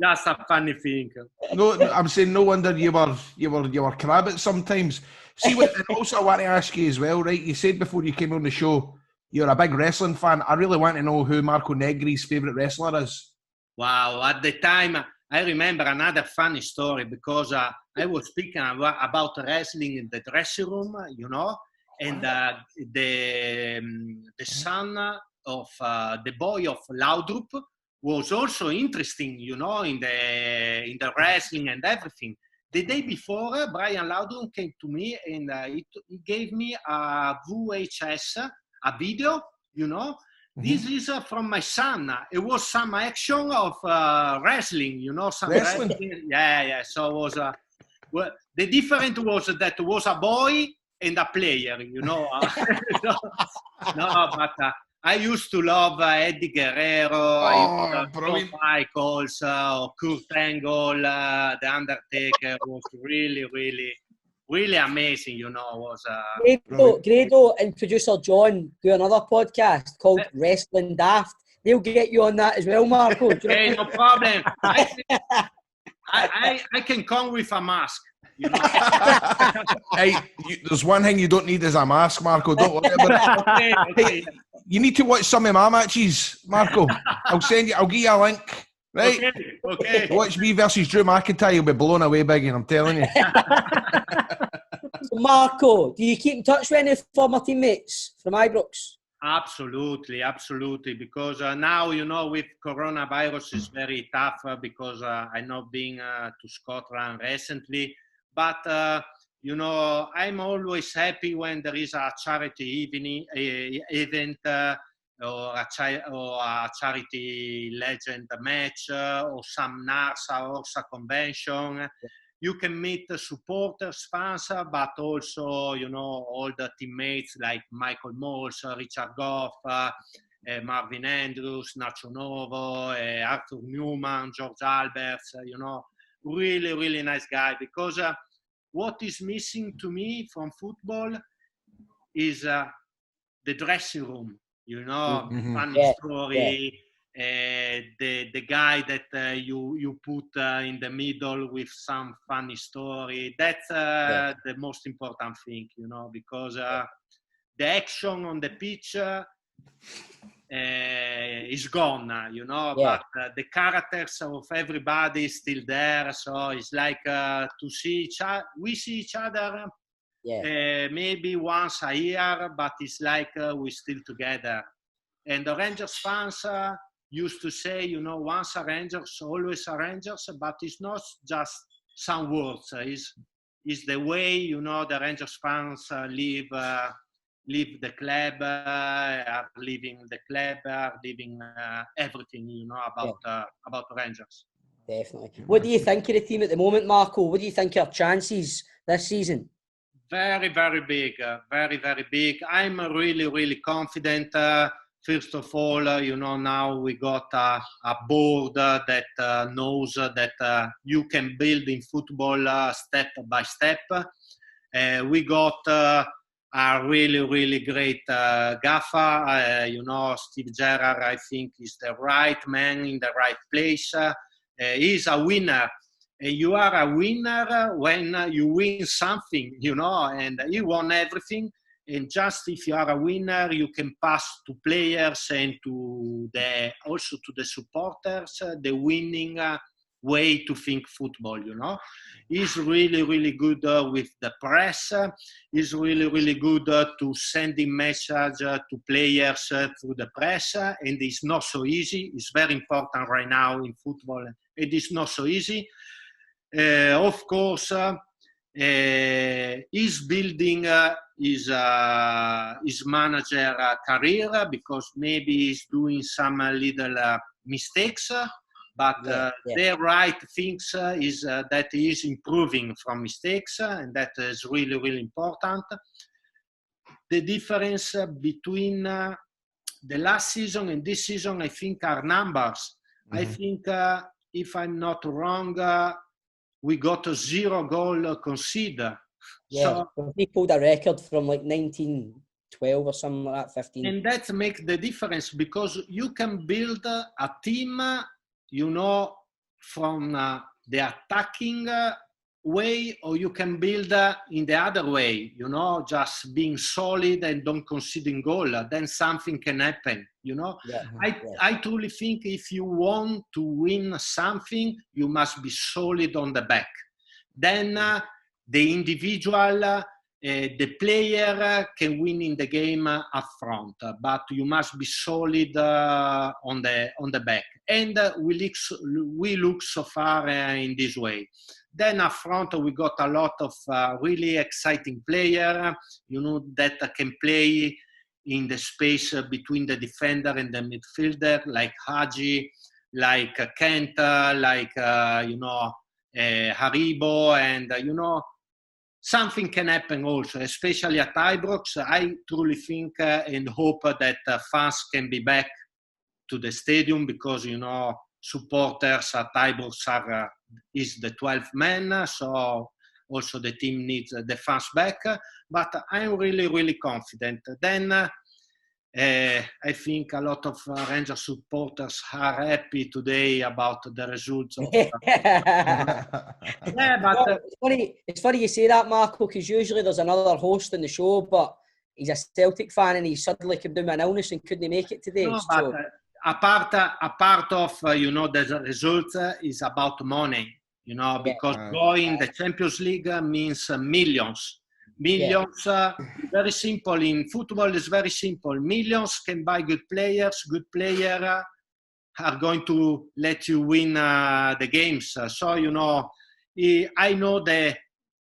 Just a funny thing. No, I'm saying no wonder you were crabbit sometimes. See, and also I want to ask you as well, right? You said before you came on the show, you're a big wrestling fan. I really want to know who Marco Negri's favourite wrestler is. Wow, at the time, I remember another funny story because I was speaking about wrestling in the dressing room, and the son of the boy of Laudrup was also interesting, in the wrestling and everything. The day before, Brian Laudrup came to me and he gave me a VHS, a video, This is from my son. It was some action of wrestling, some wrestling. Yeah. So it was the difference was that it was a boy and a player, but I used to love Eddie Guerrero, Shawn Michaels, Kurt Angle, The Undertaker was really, really, really amazing, was Grado and producer John do another podcast called Wrestling Daft. They'll get you on that as well, Marco. Okay, no problem. I can come with a mask. Hey, there's one thing you don't need is a mask, Marco. Don't worry about it. Okay. Hey, you need to watch some of my matches, Marco. I'll give you a link. Right? Okay. Watch me versus Drew McIntyre. You'll be blown away, Biggie, I'm telling you. So Marco, do you keep in touch with any former teammates from Ibrox? Absolutely. Because now, with coronavirus, it's very tough because I'm not been to Scotland recently. But, I'm always happy when there is a charity event or a charity legend match or some NARSA or a convention. You can meet the supporters, fans, but also, all the teammates like Michael Moles, Richard Goff, Marvin Andrews, Nacho Novo, Arthur Newman, George Alberts, really, really nice guy. Because what is missing to me from football is the dressing room, funny story. The guy that you put in the middle with some funny story. That's the most important thing, because the action on the pitch is gone, but the characters of everybody is still there. So it's like to see we see each other maybe once a year, but it's like we're still together. And the Rangers fans used to say, once a Rangers, always a Rangers, but it's not just some words. It's the way, the Rangers fans live the club, are living the club, are living everything, about Rangers. Definitely. What do you think of the team at the moment, Marco? What do you think of our chances this season? Very, very big. Very, very big. I'm really, really confident. First of all, now we got a board that knows that you can build in football step by step. We got a really, really great gaffer. Steve Gerrard, I think, is the right man in the right place. He's a winner. You are a winner when you win something, and he won everything. And just if you are a winner, you can pass to players and also to the supporters the winning way to think football, He's really, really good with the press. He's really, really good to sending message to players through the press. And it's not so easy. It's very important right now in football. It is not so easy. Of course, he's building his manager career because maybe he's doing some little mistakes. But the right things is that he is improving from mistakes, and that is really, really important. The difference between the last season and this season, I think, are numbers. Mm-hmm. I think, if I'm not wrong, we got a 0 goal conceded. Yeah, so he pulled a record from like 1912 or something like that, 15. And that makes the difference because you can build a team, from the attacking way, or you can build in the other way, just being solid and don't conceding goal. Then something can happen, I truly think if you want to win something, you must be solid on the back. Then the individual, the player can win in the game up front, but you must be solid on the back. And we look so far in this way. Then up front, we got a lot of really exciting players, that can play in the space between the defender and the midfielder, like Hagi, like Kent, like, Haribo, and, something can happen also, especially at Ibrox. I truly think and hope that fans can be back to the stadium because, supporters at Ibrox is the 12th man, so also the team needs the fans back. But I'm really, really confident. Then I think a lot of Rangers supporters are happy today about the results. But it's funny you say that, Marco, because usually there's another host on the show, but he's a Celtic fan and he suddenly came down with an illness and couldn't make it today. No, but a part of the results is about money, because going the Champions League means millions. Millions, very simple. In football, it's very simple. Millions can buy good players. Good players are going to let you win the games. So, I know the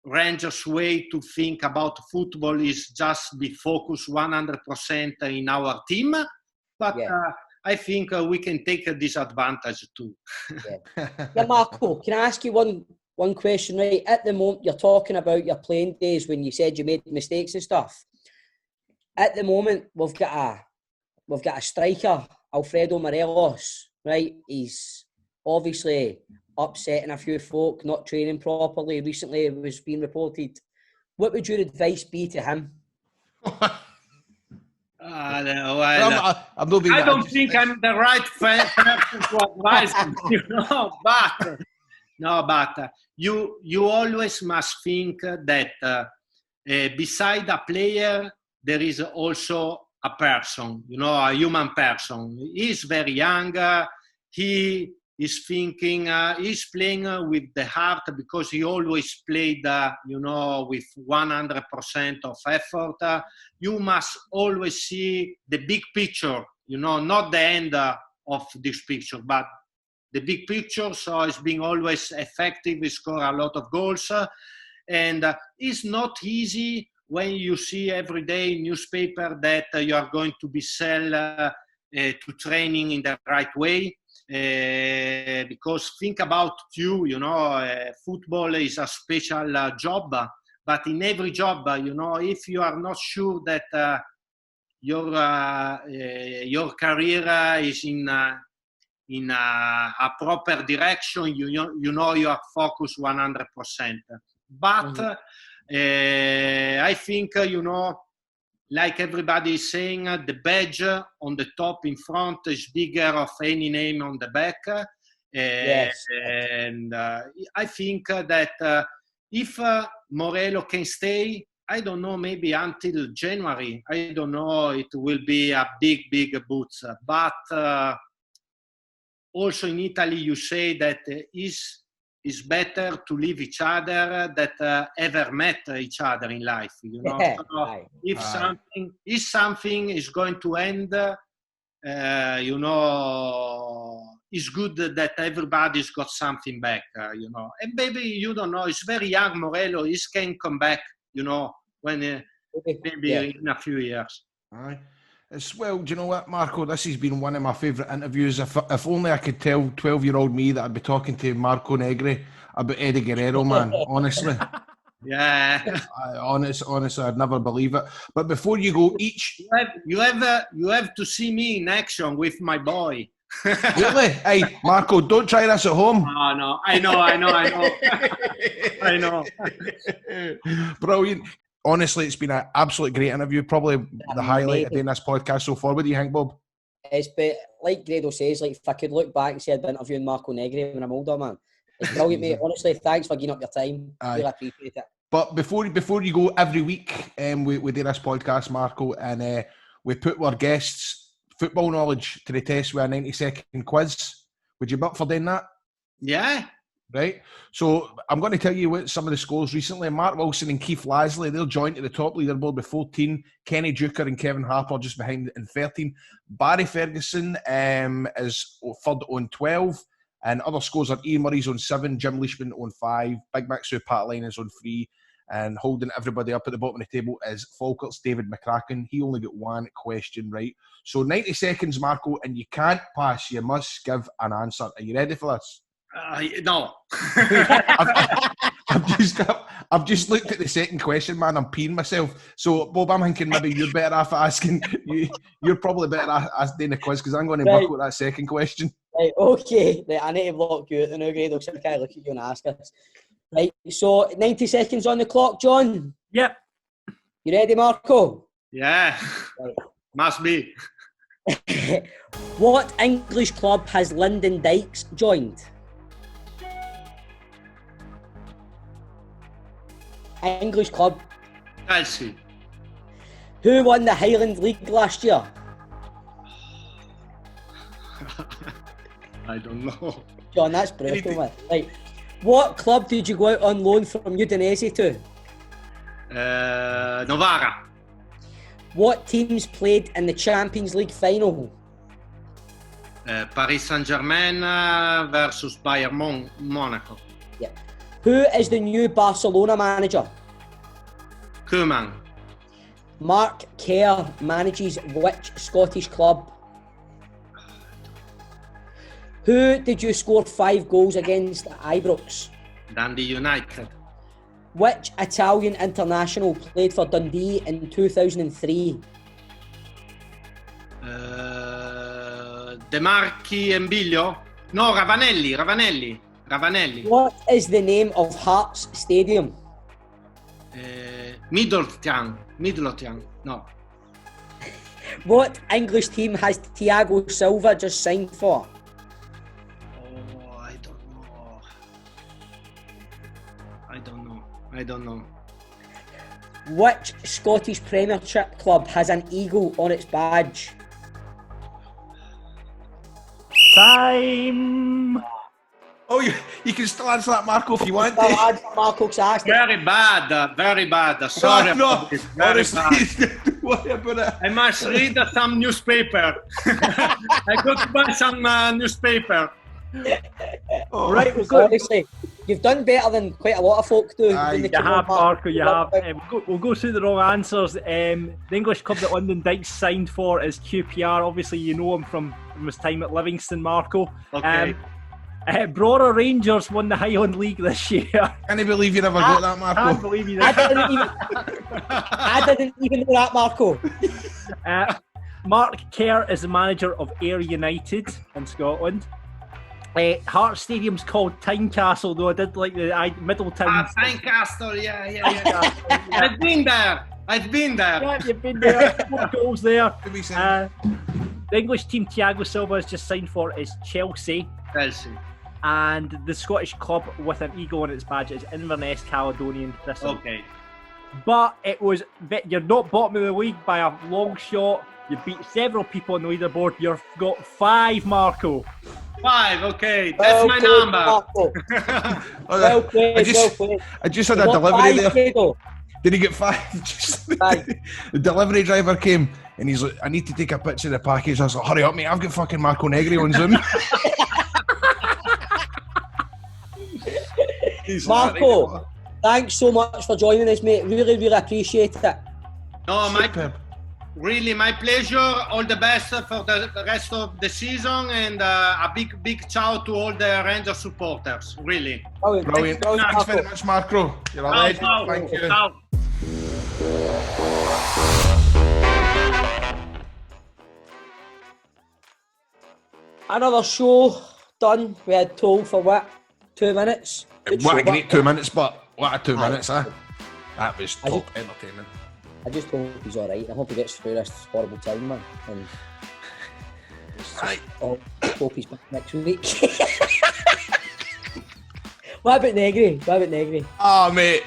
Rangers' way to think about football is just be focused 100% in our team. But I think we can take a disadvantage too. Marco, can I ask you one question, right? At the moment, you're talking about your playing days when you said you made mistakes and stuff. At the moment, we've got a striker, Alfredo Morelos, right? He's obviously upsetting a few folk, not training properly. Recently, it was being reported. What would your advice be to him? I don't think I'm the right person to advise him, but you always must think that beside a player, there is also a person, a human person. He's very young. He is thinking, he's playing with the heart because he always played, with 100% of effort. You must always see the big picture, not the end of this picture, but the big picture. So it's being always effective. He score a lot of goals. And it's not easy when you see every day newspaper that you are going to be sent to training in the right way. Because think about football is a special job, but in every job, if you are not sure that your career is in a proper direction, you are focused 100%. But I think like everybody is saying, the badge on the top in front is bigger of any name on the back. Yes. And I think that if Morello can stay, I don't know, maybe until January, I don't know, it will be a big boots. But also in Italy, you say that it's better to leave each other that ever met each other in life. You know, so if something is going to end, you know, it's good that everybody's got something back. You know, and maybe you don't know. It's very young, Morello. He can come back. You know, when maybe in a few years. Aye. As well, do you know what, Marco? This has been one of my favourite interviews. If only I could tell 12-year-old me that I'd be talking to Marco Negri about Eddie Guerrero, man. Honestly. Yeah. Honestly, I'd never believe it. But before you go, you have to see me in action with my boy. Really? Hey, Marco, don't try this at home. Oh, no, I know. I know. Brilliant. Honestly, it's been an absolute great interview. Probably the highlight of doing this podcast so far. What do you think, Bob? It's been, like Grado says, like if I could look back and say I'd been interviewing Marco Negri when I'm older, man. It's brilliant, mate. Honestly, thanks for giving up your time. Aye. Really appreciate it. But before you go, every week we do this podcast, Marco, and we put our guests' football knowledge to the test with a 90-second quiz. Would you be up for doing that? Yeah. Right. So I'm going to tell you what some of the scores recently. Mark Wilson and Keith Lasley, they're joined at the top leaderboard with 14. Kenny Duker and Kevin Harper just behind in 13. Barry Ferguson is third on 12. And other scores are Ian Murray's on 7, Jim Leishman on 5, Big Mac Sue Patline is on 3, and holding everybody up at the bottom of the table is Falkirk's David McCracken. He only got one question right. So 90 seconds, Marco, and you can't pass. You must give an answer. Are you ready for this? No. I've just looked at the second question, man. I'm peeing myself. So, Bob, I'm thinking maybe you're better off asking. You're probably better off doing the quiz because I'm going to buckle that second question. Right, okay. Right, I need to block you out the now, Grado, so I can't look at you and ask us. Right, so 90 seconds on the clock, John. Yep. You ready, Marco? Yeah. Right. Must be. What English club has Lyndon Dykes joined? English club. Chelsea. Who won the Highland League last year? I don't know. John, that's brutal, man. Right. What club did you go out on loan from Udinese to? Novara. What teams played in the Champions League final? Paris Saint-Germain versus Bayern Monaco. Yeah. Who is the new Barcelona manager? Koeman. Mark Kerr manages which Scottish club? Who did you score 5 goals against at Ibrox? Dundee United. Which Italian international played for Dundee in 2003? De Marchi and Biglio? No, Ravanelli. What is the name of Hearts Stadium? Midlothian. No. What English team has Thiago Silva just signed for? Oh, I don't know. Which Scottish Premiership club has an eagle on its badge? Time. Oh, you can still answer that, Marco, if you want to. Marco's asked. Very bad. Sorry. No, Very honestly, don't worry about it. I must read some newspaper. I got to buy some newspaper. Right, honestly, you've done better than quite a lot of folk do. You have, Marco, you have. We'll go through the wrong answers. The English club that Lyndon Dykes signed for is QPR. Obviously, you know him from his time at Livingston, Marco. Okay. Brora Rangers won the Highland League this year. Can you believe you never got that, Marco? I can't believe you didn't. I didn't even know that, Marco. Mark Kerr is the manager of Ayr United in Scotland. Hearts Stadium's called Tynecastle, though I did like the Middleton. Tynecastle, yeah. I've been there. I've been there. Yeah, you've been there. 4 goals there. Could be saying. The English team Thiago Silva has just signed for is Chelsea. Chelsea. And the Scottish club with an eagle on its badge is Inverness Caledonian Thistle. Okay. But you're not bottom of the league by a long shot. You beat several people on the leaderboard. You've got 5, Marco. 5, okay. That's my number. Well played, I just had a delivery there. Did he get 5? The delivery driver came and he's like, I need to take a picture of the package. I was like, hurry up, mate. I've got fucking Marco Negri on Zoom. Marco, thanks so much for joining us, mate. Really, really appreciate it. No, really my pleasure. All the best for the rest of the season, and a big ciao to all the Rangers supporters. Really. Brilliant. Thanks very much, Marco. You're a legend. Thank you. Ciao. Another show done. We had told for what? 2 minutes? What a great 2 minutes, but what a 2 minutes, huh? That was top entertainment. I just hope he's alright. I hope he gets through this horrible time, man. And I hope he's back next week. What about Negri? Oh, mate.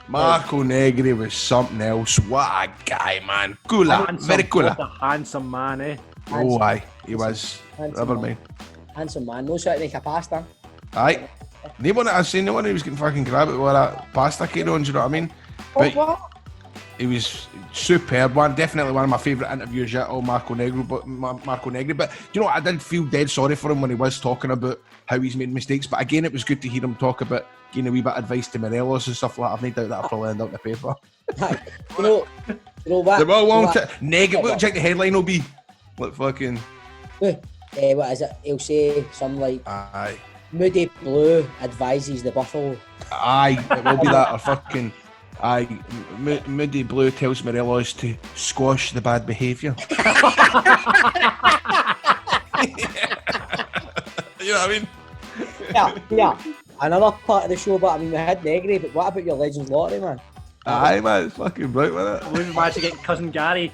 Marco Negri was something else. What a guy, man. Cooler. Very cooler. What a handsome man, eh? Oh, aye. He was. Never mind. Handsome man. No sort of make a pasta. Aye. No one who was getting fucking grabbed with that pasta kid on, do you know what I mean? But he was superb. Definitely one of my favourite interviews yet, Marco Negri. But you know what? I did feel dead sorry for him when he was talking about how he's made mistakes. But again, it was good to hear him talk about giving a wee bit of advice to Morelos and stuff like that. I've no doubt that'll probably end up in the paper. you know what? The long Negri. What do you think the headline will be? Like fucking. What is it? He'll say something like. Aye. Moody Blue advises the Buffalo. Aye, it will be that or fucking. Aye, Moody Blue tells Morelos to squash the bad behaviour. You know what I mean? Yeah. Another part of the show, but I mean, we had Negri, but what about your Legends Lottery, man? Aye, man, it's fucking bright with it. We managed to get Cousin Gary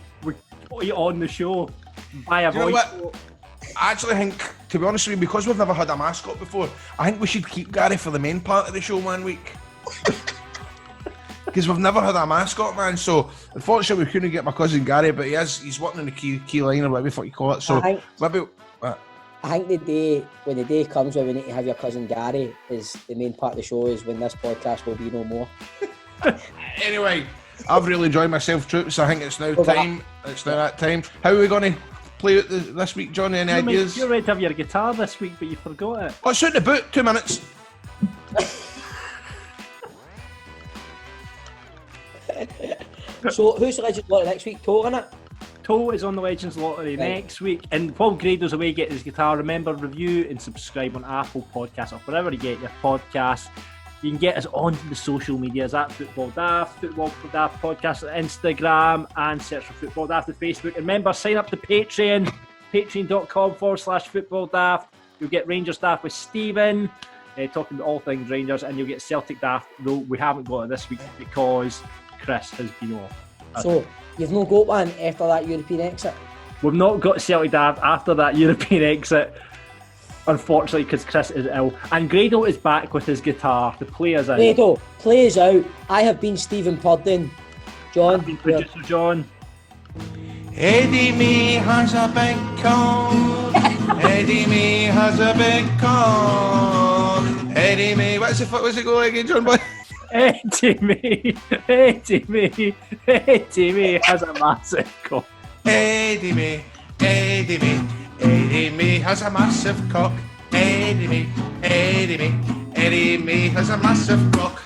on the show by a voice. I actually think, to be honest with you, because we've never had a mascot before, I think we should keep Gary for the main part of the show 1 week. Because we've never had a mascot, man. So, unfortunately, we couldn't get my cousin Gary, but he's working in the key line or whatever you call it. So, I think when the day comes where we need to have your cousin Gary is the main part of the show is when this podcast will be no more. Anyway, I've really enjoyed myself, troops. I think it's now time. It's now that time. How are we going to play it this week, Johnny? Any ideas? You're ready to have your guitar this week, but you forgot it. Oh, it's out the boot. 2 minutes. So, who's the Legends Lottery next week? Toe in it? Toe is on the Legends Lottery next week. And while Grado's away getting his guitar, remember, review and subscribe on Apple Podcasts or wherever you get your podcasts. You can get us on the social medias at Football Daft Podcast on Instagram, and search for Football Daft on Facebook. And remember, sign up to Patreon, patreon.com/Football Daft. You'll get Rangers Daft with Stephen, talking about all things Rangers, and you'll get Celtic Daft, though we haven't got it this week because Chris has been off. So, you've no got one after that European exit? We've not got Celtic Daft after that European exit, unfortunately, because Chris is ill. And Grado is back with his guitar. The play is out. Grado, play is out. I have been Stephen Purden. John. I've been producer John. Eddie Me has a big coat. Eddie Me has a big coat. Eddie Me, what's it go again, John boy? Eddie Me has a massive cock. Eddie Me has a massive cock. Eddie Me has a massive cock.